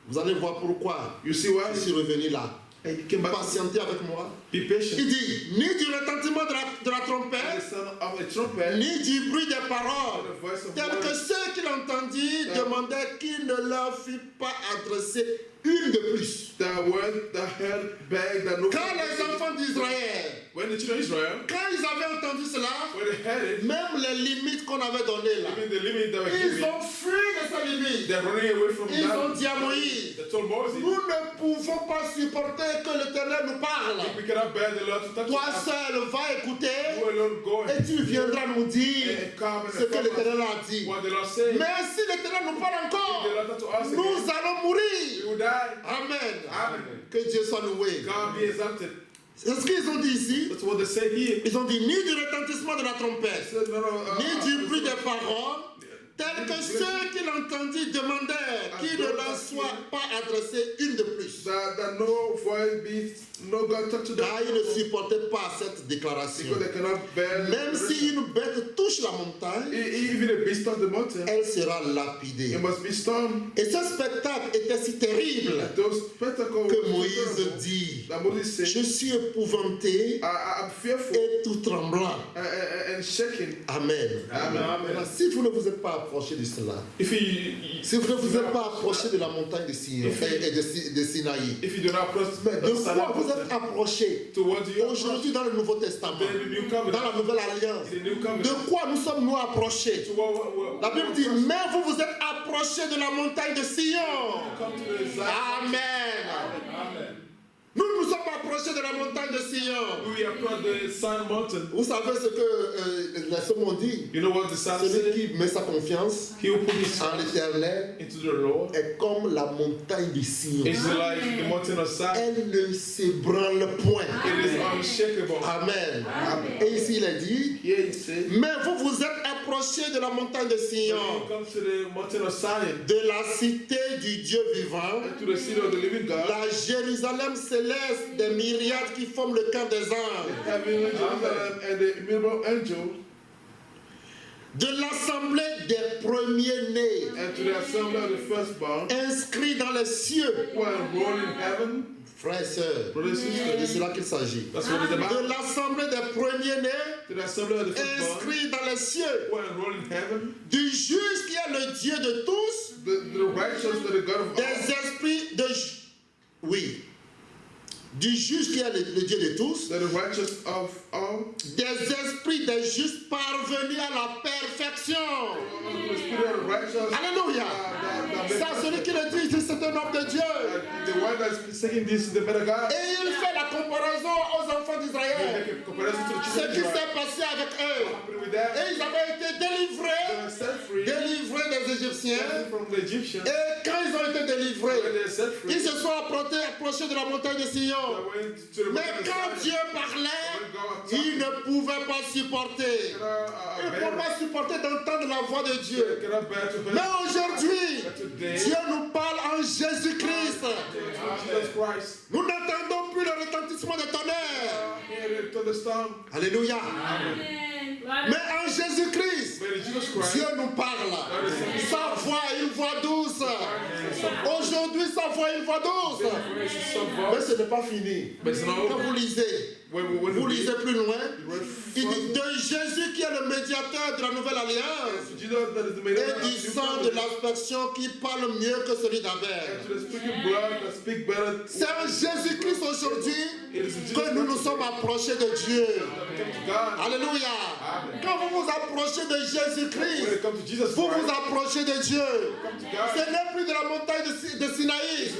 Vous allez voir pourquoi You see why? je suis revenu là. He came back. Patientez avec moi. Be patient. Il dit, ni du retentissement de la The trompette, sound of a trumpet, ni du bruit des or paroles, the voice of tel que words, ceux qui l'entendirent demandaient qu'il ne leur fût pas adressé une de plus. that went, that held back, that no. Quand les enfants d'Israël, When the children of Israel, quand ils avaient entendu cela, when they had it, même les limites qu'on avait données là, even the limit that were ils given, ont fui de ces limites. they're running away from Ils ont that. dit à Moïse, They told Moses, nous ne pouvons pas supporter que l'Éternel nous parle. we cannot bear the Lord to touch Toi us. seul va écouter You alone go et tu viendras nous dire and come and ce que inform l'Éternel us a dit. what the Lord said. Mais si l'Éternel nous parle If encore, the Lord touch us nous again, allons we mourir. will die. Amen. Amen. Que Dieu soit loué. God be exalted. C'est ce qu'ils ont dit ici. That's what they said here. Ils ont dit ni du retentissement de la trompette, They said, no, ni du bruit des paroles, tel que ceux qui l'entendirent demandèrent qu'il ne leur soit pas adressé une de plus. that no voice be, no God talk to them. Car ils ne supportaient pas cette déclaration. Because they cannot bear. Même si une bête touche la montagne, Even a beast of the mountain, elle sera lapidée. it must be stoned. Et ce spectacle était si terrible Those spectacles que were so Moïse terrible dit, that Moses said, je suis épouvanté I'm fearful et tout tremblant. and shaking. Amen. Amen. Maintenant, si vous ne vous êtes pas approché de cela, If si vous ne vous êtes pas approché de la montagne de Sion et de Sinaï, if you do not approach de quoi vous êtes approché towards you, aujourd'hui dans le Nouveau Testament, the new covenant, dans la Nouvelle Alliance? the new De covenant. quoi nous sommes-nous approchés? To what La Bible dit, mais vous vous êtes approchés de la montagne de Sion. come to the Zion. Amen. Amen. Nous nous sommes approchés de la montagne de Sion. We approach the Sun Mountain. Vous savez ce que les hommes ont dit? You know what the Sun Celui said? qui met sa confiance He will put his en l'Éternel into the Lord. est comme la montagne de Sion. It's like the mountain of Zion. Elle ne s'ébranle point. It is unshakable. Amen. Et ici il est dit, Here he said, mais vous vous êtes approchés de la montagne de when Sion, you come to the mountain of Zion, de la cité du Dieu vivant, and to the city of the living God, la Jérusalem céleste des myriades qui forment le camp des anges, having Jerusalem and the immutable angel, de l'assemblée des premiers-nés, and to the assembly of the firstborn, inscrits dans les cieux. who are enrolled in heaven. Frères et sœurs, Brothers and c'est de sisters, cela qu'il s'agit. that's what it's De about. l'assemblée des premiers-nés, To the assembly of the firstborn, inscrits dans les cieux, who are enrolled in heaven, du juge qui est le Dieu de tous, the righteous, the God of all, des esprits de... Oui. Du juge qui est le Dieu de tous, the righteous of all, des esprits des justes parvenus à la perfection. the spirit of the righteous, Alléluia. Ça, celui qui le dit, c'est un homme de Dieu. the one that's saying this is the better God. Et il fait la comparaison aux enfants They d'Israël. make a comparison to the Ce children of qui Israel. s'est passé avec eux. What happened with them? Et ils avaient été They délivrés, were set free des Égyptiens. from the Egyptians. Et quand ils ont été When délivrés, they were set free, ils se sont approchés de la montagne de Sion. they went to the Mais mountain of quand Zion. Dieu parlait, When God ils talked, ne pouvaient pas supporter. they cannot Ils ne pouvaient bear pas supporter d'entendre la voix de it. Dieu. They cannot bear to Mais hear. aujourd'hui, But today, Dieu nous parle en Jésus-Christ. Jesus Christ, Nous n'entendons plus le retentissement de tonnerre. here to the storm, Alléluia. Amen. Mais en Jésus-Christ, but in Jesus Christ, Dieu nous parle. Sa voix est une voix douce. Aujourd'hui, sa voix est une voix douce. grace is so Mais vast. ce n'est pas fini. But it's Quand not vous lisez, when vous we lisez plus loin, read il dit further, de Jésus qui est le médiateur de la nouvelle alliance Jesus that is the et mediator of du new sang de covenant, l'aspersion qui parle mieux que celui d'Abel. and to the speaking blood that speak better. C'est en Jésus-Christ aujourd'hui It is in Jesus que nous nous Christ sommes approchés de Dieu. that we come to God. Alléluia. Quand vous vous approchez de When Jésus-Christ, it comes to Jesus vous vous Christ, approchez de Dieu. come to God. Ce n'est plus de la montagne de Sinaï,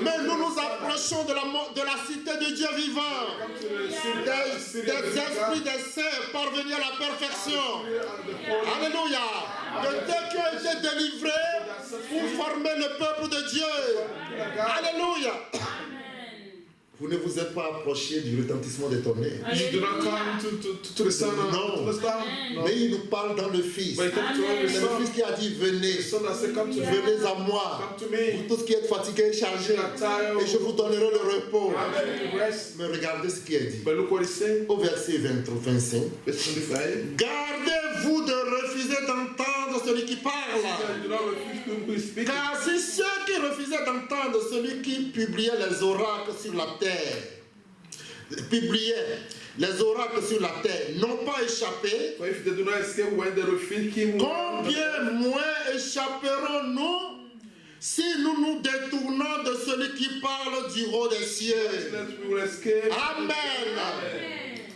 mais nous nous approchons de la cité de Dieu vivant. Come to the city, Des city of the living esprits God. des saints parvenus à la perfection. And the holy Alléluia. De ceux qui ont été délivrés pour former le peuple de Dieu. Alléluia. Amen. Vous ne vous êtes pas approché du retentissement des tonnerres. You do not come to the son of No. to the storm. No. Mais il nous parle dans le Fils. But he come to the C'est le son. Fils qui a dit venez, The son that said, come to me. venez à moi, Come to me. vous tous qui êtes fatigués et chargés, et je vous donnerai le repos. I'm ready to rest. Mais regardez ce qui est dit But look what he said. au verset 25. Verse 25. Gardez-vous de refuser d'entendre celui qui parle. You do not refuse to be speaking. Car si ceux qui refusaient d'entendre celui qui publiait les oracles sur la terre, publiait les oracles sur la terre, n'ont pas échappé, For if they do not escape when they refuse him, combien moins échapperons-nous si nous nous détournons de celui qui parle du haut des cieux. We will escape. Amen.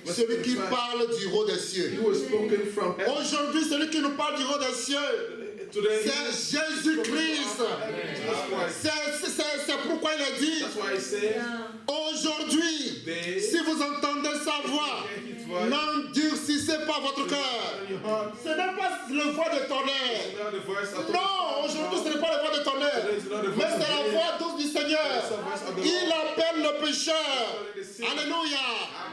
Celui qui parle du haut des cieux. He was spoken from heaven. Aujourd'hui, celui qui nous parle du haut des cieux, Today, c'est Jésus-Christ. C'est pourquoi il a dit, that's why he said, aujourd'hui, si vous entendez sa voix, n'endurcissez pas votre cœur. Ce n'est pas le voix de tonnerre. Non, aujourd'hui ce n'est pas le voix de tonnerre, mais c'est la voix douce du Seigneur. Il appelle le pécheur, alléluia,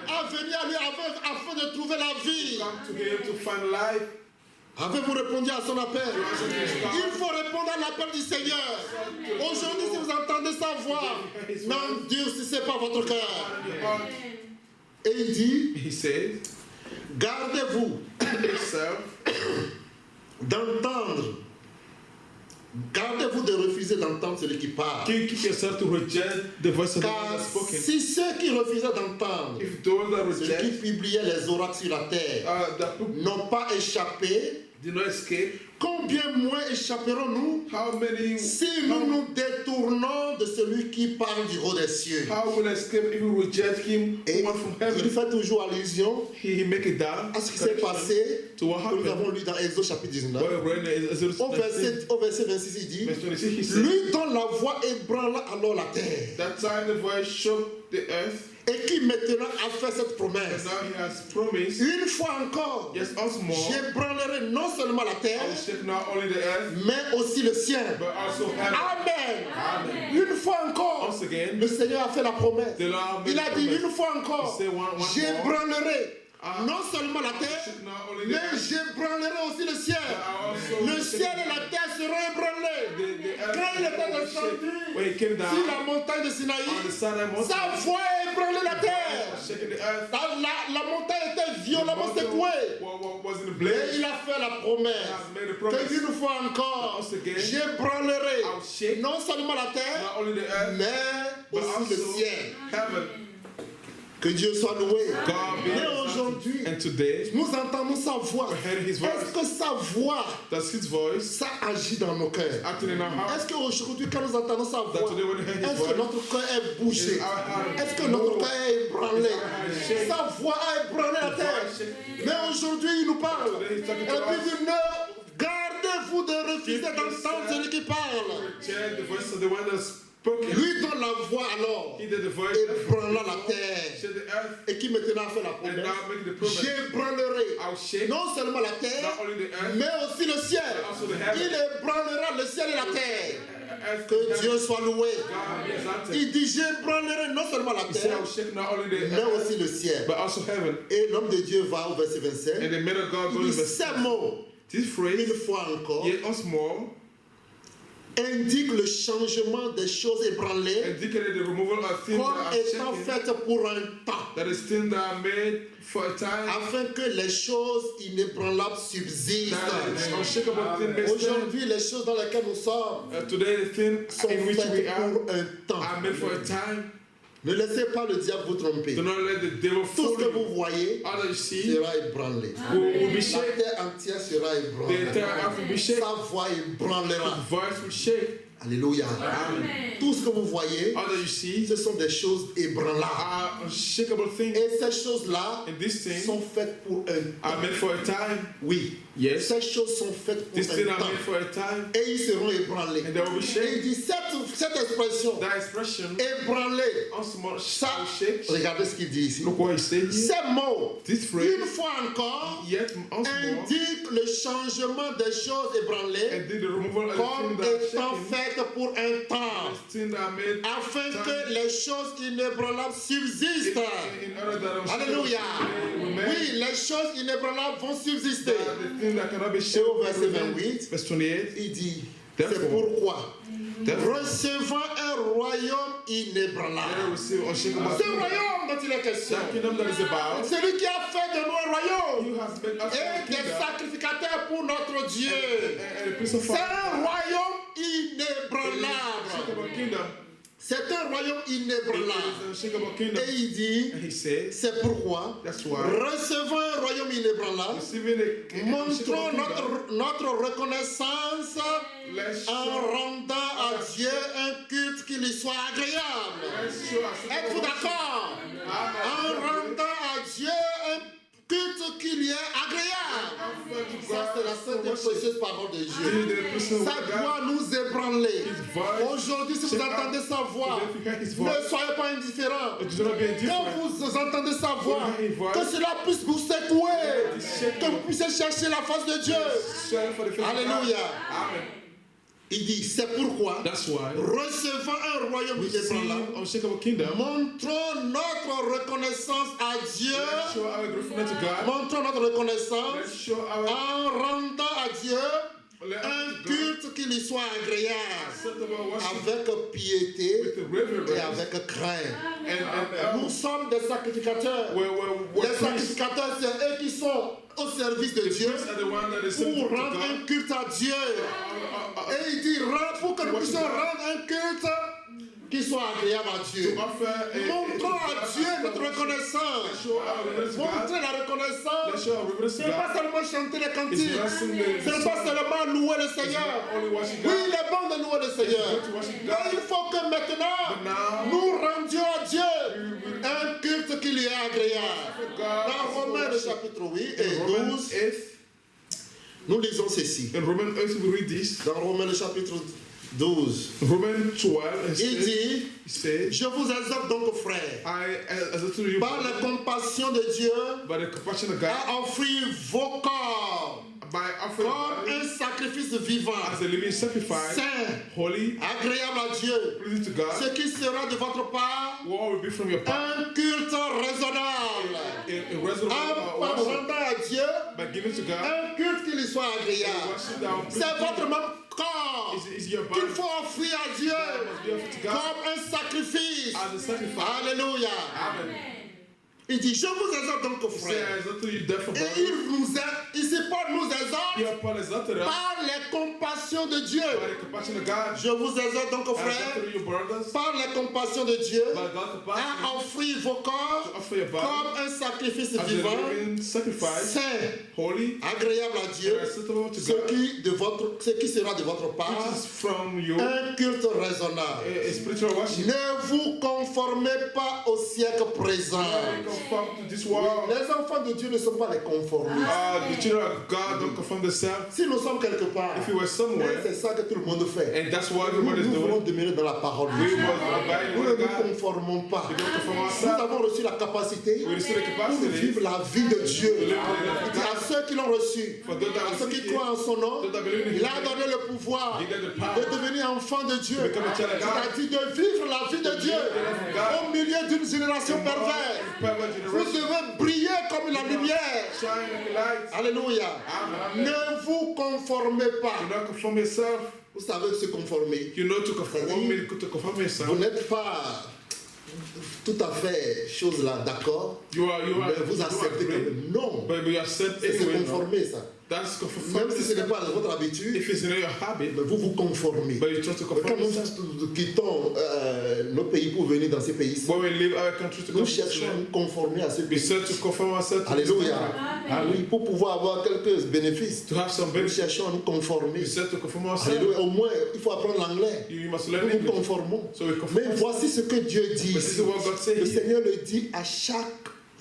à venir à lui afin de trouver la vie. come to him to find life. Avez-vous répondu à son appel? Il faut répondre à l'appel du Seigneur. Aujourd'hui, si vous entendez sa voix, n'endurcissez pas votre cœur. Et il dit, He says, gardez-vous yourself, d'entendre. Gardez-vous de refuser d'entendre celui qui parle. keep yourself to reject the voice of the one Car that's spoken. si ceux qui refusaient d'entendre, If those that ceux qui reject, publiaient les oracles sur la terre, that people n'ont pas échappé, did not escape, combien moins échapperons-nous how many, si nous nous détournons de celui qui parle du haut des cieux? how will escape if we reject him Et who went from il heaven? fait toujours allusion He make it down. à ce qui s'est passé, To what que nous happened? avons lu dans Exode chapitre 19. Well, we're in Exodus Au 19, verset 26, il dit, verse 26, he said, lui dont la voix ébranla alors la terre, that time the voice shook the earth, et qui maintenant a fait cette and promesse. now he has promised, Une fois encore, yes, once more, j'ébranlerai non seulement la terre, I will shake not only the earth, mais aussi le ciel. but also heaven. Amen. Une fois encore, Once again, le Seigneur a fait la promesse. the Lord made Il a a dit promise. une fois encore, He said one more. j'ébranlerai non seulement la terre, Shake not only the mais earth, j'ébranlerai aussi le ciel. but I also Le shake ciel et la terre seront ébranlés. the earth. Quand il était When descendu he came sur down la montagne de Sinaï, on the Sinai mountain, sa voix a ébranlé la terre. shaking the earth, La montagne était violemment secouée. was in the Mais blaze. il a fait la promesse Has made a promise. qu'une fois encore, Once again, j'ébranlerai I'll shake non seulement la terre, not only the earth, mais but aussi le also ciel. heaven. Que Dieu soit loué. God be Mais exalted. aujourd'hui, And today, nous entendons sa voix. we're hearing his voice. Est-ce que sa voix, Does his voice ça agit dans nos cœurs? acting in our heart? Est-ce qu'aujourd'hui, quand nous entendons sa That voix, today when we hear his est-ce que voice, notre cœur est bougé? is our heart Est-ce que notre cœur est ébranlé? shaken? Sa voix a ébranlé la terre. Mais aujourd'hui, il nous parle. Today he's talking Et to puis us. il dit, ne gardez-vous de refuser d'entendre celui qui parle. Reject the voice of the one that's spoken. Lui donne la voix alors, He did the voice, ébranlant la terre. shake the earth, Et qui maintenant a fait la and promesse. now make the promise. J'ébranlerai I'll shake non seulement la terre, not only the earth, mais aussi le ciel. also the heaven. Il ébranlera le ciel et la terre. earth, Que Dieu soit loué. God be exalted. Il dit, j'ébranlerai non seulement la He said, terre, I'll shake not only the mais earth, aussi le ciel. but also heaven. Et l'homme de Dieu va au verset 27. And the man of God Il goes dit, to ces verse mots, this phrase, une fois encore, yet once more, indique le changement des choses ébranlées indicated the removal of things that comme are étant shaken, faites pour un temps, that is things that are made for a time, afin que les choses inébranlables subsistent. that is unshakable thing may stand. Aujourd'hui, les choses dans lesquelles nous sommes Today the things sont in which we faites are pour un temps. made for a time. Ne laissez pas le diable vous tromper. Do not let the devil Tout fool ce que you. vous voyez All that you see sera ébranlé. will be La shaken. terre entière sera The ébranlée. entire earth will be shaken. Sa voix ébranlera. The voice will shake. Alléluia. Tout ce que vous voyez, All that you see ce sont des choses ébranlables. are unshakable things. Et ces choses-là And these things sont faites pour un are temps. made for a time. Oui. Yes. Ces choses sont faites pour These things un are made temps. for a time. Et ils seront ébranlés. And they will be Et il shaken. dit, cette expression, That expression, ébranlé, once more, ça, shall shake. regardez ce qu'il dit ici. Look what he said here. Ces mots, This phrase, une fois encore, yet once more, indiquent le changement des choses ébranlées and did the removal of comme the things that are étant shaken. faites pour un temps, The things that are made afin que les choses inébranlables subsistent. in order that unshakable Alléluia. things will remain. Oui, les choses inébranlables vont subsister. The things that cannot be Et shaken au verset will remain. 28, Verse 28. il dit, Therefore, c'est pourquoi, Therefore, recevant un royaume they inébranlable. receive unshakable Ce things. royaume dont il est question, That kingdom that is about, celui qui a fait de nous un royaume you has made us a et des kingdom sacrificateurs pour notre Dieu. and a piece of C'est un fire. royaume inébranlable. Unshakable kingdom. C'est un royaume It inébranlable. is an unshakable kingdom. Et il dit, And he says, c'est pourquoi, that's why, recevons un royaume inébranlable, receiving a montrons unshakable kingdom, notre reconnaissance let's en show, rendant à Dieu un culte qui lui soit agréable. let's show Êtes-vous acceptable d'accord? En rendant à Dieu un culte qui lui est agréable. Ça, c'est la sainte et précieuse parole de Dieu. Ça doit nous ébranler. Aujourd'hui, si vous entendez sa voix, ne soyez pas indifférents. Quand vous entendez sa voix, que cela puisse vous secouer, que vous puissiez chercher la face de Dieu. Alléluia. Il dit, c'est pourquoi, That's why recevant un royaume we see inébranlable, unshakable kingdom. montrons notre reconnaissance à Dieu. Let's show our gratefulness to God. Montrons notre Let's reconnaissance show our en rendant à Dieu un culte qui lui soit agréable, acceptable worship avec piété with the et reverence avec crainte. and Nous sommes des sacrificateurs. Les priests sacrificateurs, c'est eux qui sont au service de Dieu are the one that is pour sent to rendre God. un culte à Dieu. Et il dit, pour que nous puissions rendre un culte qui soit agréable à Dieu. Montrons à Dieu notre reconnaissance. Show our reverence to God. Montrez la Let's reconnaissance. show our reverence Ce to n'est pas God. seulement chanter les cantiques. It's not singing Ce n'est pas seulement louer le Seigneur. only worship Oui, God. il est bon de louer le Seigneur. It's good to worship Mais God. il faut que maintenant, But now, nous rendions à Dieu un culte qui lui est agréable. Dans Romains le chapitre 8 et in Romans 12, 8, nous lisons ceci. in Romans 8 we read this. Dans Romains le chapitre 12, Romans 12 il dit, he said, je vous exhorte donc, frères, as I told you, par la compassion de Dieu, by the compassion of God, à offrir vos corps by offering comme un sacrifice vivant, as a living sacrifice, saint, holy, agréable à Dieu, pleasing to God, ce qui sera de votre part what will be from your part, un culte raisonnable, a reasonable en worship, rendant à Dieu by giving to God, un culte qui lui soit a agréable. worship that will C'est please votre God. même corps Is your body qu'il faut offrir à Dieu must be offered to God comme un sacrifice. as a sacrifice. Alléluia. Amen. Il dit, je vous exhorte donc, He said, frères. as I told you, therefore, Et il nous aide, ici Paul nous exhorte here Paul exalted us par les compassions de Dieu. by the compassion of God. Je vous exhorte donc, As I frères, told you, brothers, par les compassions de Dieu, by God's compassion, à offrir vos corps to offer your body comme un sacrifice as a vivant, living sacrifice, saint, holy, agréable à Dieu, and acceptable to ce God, qui sera de votre part which is from you, un culte raisonnable. a spiritual worship. Ne vous conformez pas au siècle présent. Don't conform to this world. Les enfants de Dieu ne sont pas les conformistes. The children of God don't conform themselves. Si nous sommes quelque part, If we were somewhere, c'est ça que tout le monde fait. and that's what Nous, everyone is nous voulons doing, demeurer dans la parole de we Dieu. must abide in Nous the ne word nous of God. conformons pas. We don't conform Nous ourselves. avons reçu la capacité We receive the pour capacity vivre la vie de Dieu. to live Il dit à ceux qui l'ont reçu, for those that à ceux qui receive it, croient en son nom, those that believe in il Him. a donné le pouvoir Give them the de power devenir enfant de Dieu. to become a child of God. C'est-à-dire de vivre la vie de Dieu au milieu d'une génération perverse. Pervert Vous generation. devez briller comme la lumière. Shine like a light. Alléluia. Amen. Ne vous conformez Do pas. not conform yourself. Vous savez se conformer. You know to conform. What mean to conform Vous yourself? n'êtes pas tout à fait chose là, d'accord? You are. Mais vous acceptez quand même. Non. But you accept C'est se anyway. No? conformer ça. That's Même conform. si ce n'est pas votre habitude, If it's in your habit, mais vous vous conformez. but you try to Quand conform nous yourself. quittons nos pays pour venir dans ces pays-ci, When we leave our country to nous come to cherchons à Israel, nous conformer à ce we pays. search to conform ourselves to this Alléluia. country. Ah oui, pour pouvoir avoir quelques bénéfices, To have some nous benefit, cherchons à nous conformer. we search to conform ourselves. Alléluia. Au moins, il faut apprendre l'anglais. You must Nous learn nous English. conformons. So we conform Mais ourselves. voici ce que Dieu dit. But this is what God said Le here. Seigneur le dit à chaque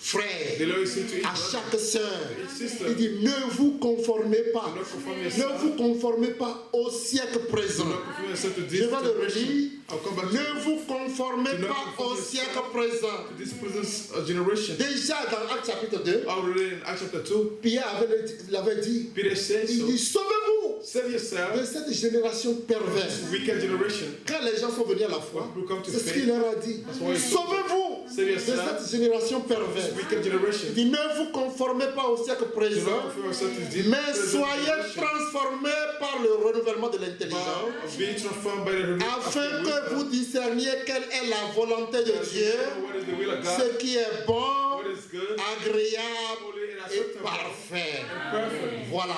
frère, The Lord is saying to each à brother, chaque sœur. each sister, Il dit, ne vous conformez pas. do not conform Ne yourself. vous conformez pas au siècle Do présent. not conform yourself to this Je vais le generation. relire. I'll come back to Ne vous conformez Do not pas conform au yourself siècle présent. this present generation. Déjà dans Actes chapitre 2, Already in Acts chapter 2, Pierre l'avait dit. Peter said Il so. dit, sauvez-vous Save de yourself, cette génération perverse. wicked generation. Quand les gens sont venus à la foi, When people come to c'est ce faith, qu'il leur a dit. That's why he told Sauvez-vous Save de yourself. cette génération perverse. Wicked generation. Il dit, ne vous conformez pas au siècle Do présent, not conform yourself to this mais present soyez generation. transformés par le renouvellement de l'intelligence, But be transformed by the renewal of afin your que wisdom. vous discerniez quelle est la volonté de That you Dieu, know what is the will of God, ce qui est bon, what is good, agréable holy, and et acceptable, parfait. and perfect. Voilà.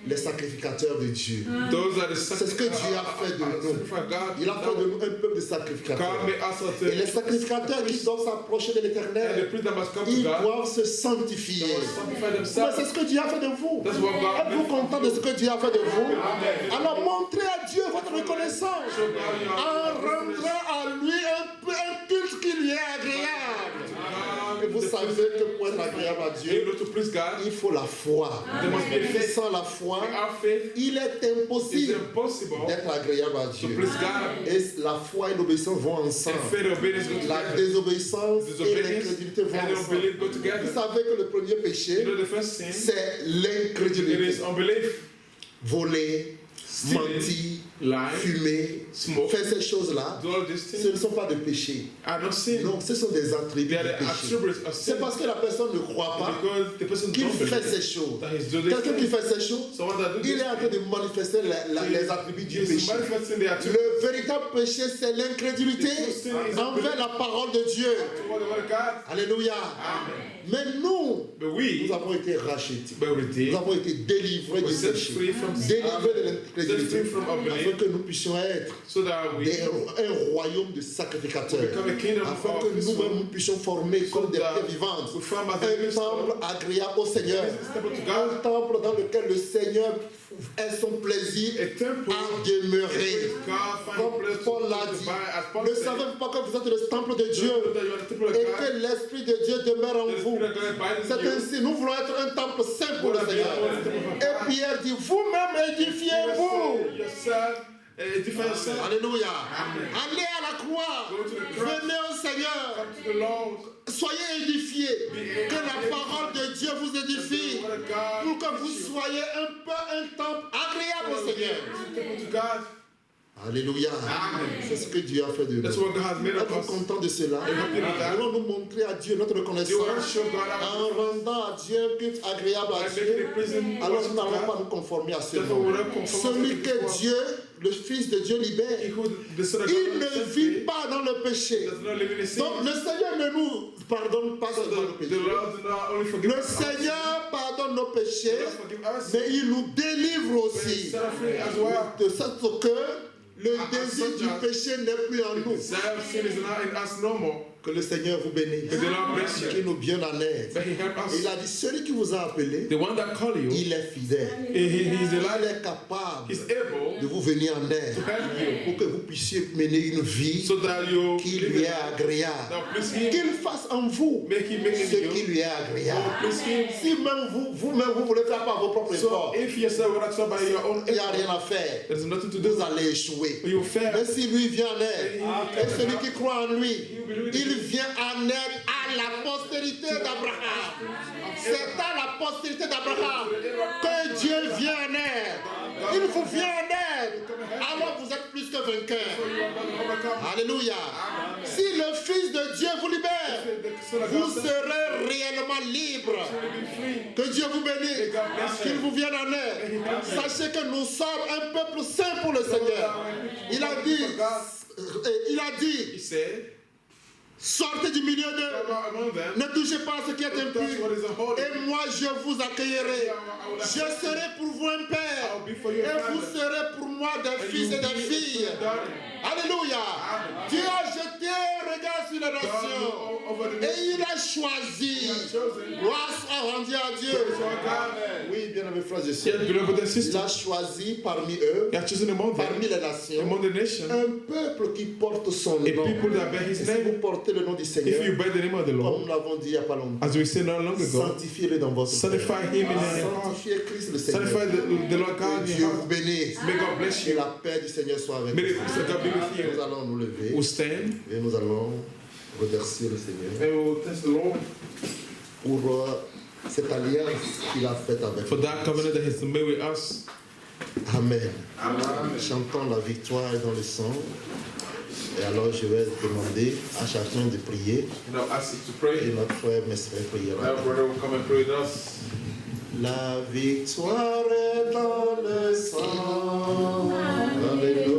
les sacrificateurs de Dieu. Those are the C'est ce que Dieu a fait de nous. Il a fait de nous un peuple de sacrificateurs. God made us also Et les sacrificateurs qui doivent s'approcher de and the l'Éternel, priests that must come to ils God, doivent se sanctifier. they must sanctify Mais themselves. c'est ce que Dieu a fait de vous. That's what God Êtes-vous did. content de ce que Dieu a fait de vous? Alors montrez à Dieu votre reconnaissance. Show God your En rendrant à lui un culte qui lui est agréable. Et vous savez que pour être agréable à Dieu, able to please God, il faut la foi. there must be a Et faith. sans la foi, Without faith, il est it's impossible impossible d'être agréable à to Dieu. please God. Et la foi et l'obéissance vont And ensemble. faith and obedience go La together. désobéissance et Disobedience l'incrédulité vont and ensemble. unbelief go Vous together. savez que le premier You péché, know the first sin, c'est it l'incrédulité. is unbelief, Voler, stealing, mentir, lying, fumer, smoke. faire ces choses-là, Do all these ce things ne sont pas des péchés. are not sin. Non, ce sont des attributs They du are the péché. attributes of sin. C'est parce que la personne ne croit pas Because the person qu'il don't fait believe ces choses. that he's doing Quelqu'un qui this. fait ces choses, Someone that do il this. est en train de manifester les attributs du He is péché. manifesting the attributes Le véritable péché, c'est l'incrédulité envers la parole de Dieu. toward the word of God. Alléluia. Mais nous, But we nous avons été rachetés. were Nous redeemed. avons été délivrés We're du set péché. free from Délivrés de set l'incrédulité. free from Afin unbelief, que nous puissions être so that we un royaume de sacrificateurs. become a kingdom Afin of que nous-mêmes peace. nous puissions former comme des pierres vivantes We form as un a temple agréable au Seigneur. temple to Un God, temple dans lequel le Seigneur ait son plaisir a temple à demeurer. God find Comme place to Paul l'a to dit, buy, as Paul ne said. savez-vous pas que vous êtes le temple de Dieu Know that you are the temple of et God. que l'Esprit de Dieu demeure en The vous? Spirit of God abides in C'est you. ainsi, nous voulons être un temple saint pour le Seigneur. Et Pierre dit, vous-même édifiez-vous. Yourself, edify yourself. Alléluia. Allez à la croix. Go to the cross. Venez au Seigneur. Come to the Lord. Soyez édifiés. Que la parole de Dieu vous édifie. The word of God. Pour que vous soyez un temple agréable au Seigneur. Temple to God. Alléluia. C'est ce que Dieu a fait de That's nous. what God has made of Êtes-vous us. content de cela? happy with that. Allons nous montrer à Dieu notre You want to reconnaissance show God en our rendant à Dieu un culte agréable à by making Dieu. a prison Alors worship nous to n'allons pas God. nous conformer à ce Therefore, monde. we're not conforming Celui to que this Dieu, le Fils de Dieu He libère, who the Son of il God ne sets vit free pas dans le péché. does not live in a sin. Donc le Seigneur ne nous pardonne pas So seulement nos the péchés. Lord do not only forgive Le us, Seigneur pardonne nos péchés, He does forgive us, mais il nous délivre but He aussi. set us free as well. De sorte que le désir du péché n'est plus en nous. Desire of sin is not in us no more. Que le Seigneur vous bénisse. May the Lord bless you. Qu'il nous vienne en aide. But He help Il us. a dit, celui qui vous a appelé, The one that called you, il est fidèle. He is Il alive. est capable He's able de vous venir en aide to help you pour que vous puissiez mener une vie so that you qui live lui est a life agréable. that please Him. Qu'il fasse en vous Make Him make ce it qui you. lui est agréable. Please Him. Si même vous-même vous voulez faire par vos propres So efforts, if yourself will not try by your own il n'y a effort, rien à faire. there's nothing to do. Vous allez échouer. You fail. Mais si lui vient en aide, et celui qui croit en lui, il vient en aide à la postérité d'Abraham. C'est à la postérité d'Abraham que Dieu vient en aide. Il vous vient en aide. Alors vous êtes plus que vainqueurs. Alléluia. Si le Fils de Dieu vous libère, vous serez réellement libre. Que Dieu vous bénisse. Qu'il vous vienne en aide. Sachez que nous sommes un peuple saint pour le Seigneur. Il a dit, He said, sortez du milieu d'eux. "Come out among them. Ne touchez pas à ce qui est Don't touch impur. what is unholy. Et moi, je vous accueillerai. Je serai pour vous un père. I'll be for you Et a vous father. serez pour moi des And fils you et des will be filles. a daughter." Alléluia. Dieu a jeté un regard sur les God nations. looked over the Et nation. il a choisi. He has chosen. Gloire soit rendue à Dieu. Praise our God. Oui, bien aimés frères et Yes, sœurs. beloved and Il sisters, a choisi parmi eux, He has chosen among parmi them, les nations, among the nations, un peuple qui porte son a nom. people that bear Et His si name. vous portez le nom du If Seigneur, you bear the name of the comme Lord, nous l'avons dit il n'y a pas longtemps, as we said not long ago, sanctifiez-le dans votre cœur. sanctify Him in your heart. Sanctifiez Christ le Seigneur. Sanctify the Lord Que God in Dieu your vous heart. bénisse. May God bless Que you. la paix du Seigneur soit avec May the vous. peace of God be with Nous you. allons nous lever We'll stand et nous allons remercier le Seigneur and we'll thank the Lord pour cette alliance qu'il a faite avec for nous. that covenant that He has made with us. Amen. Chantons la victoire dans le sang. Et alors je vais demander à chacun de prier. You know, ask us to Et pray. notre frère Mestre priera. Our brother will come and pray with us. La victoire est dans le sang. Alléluia.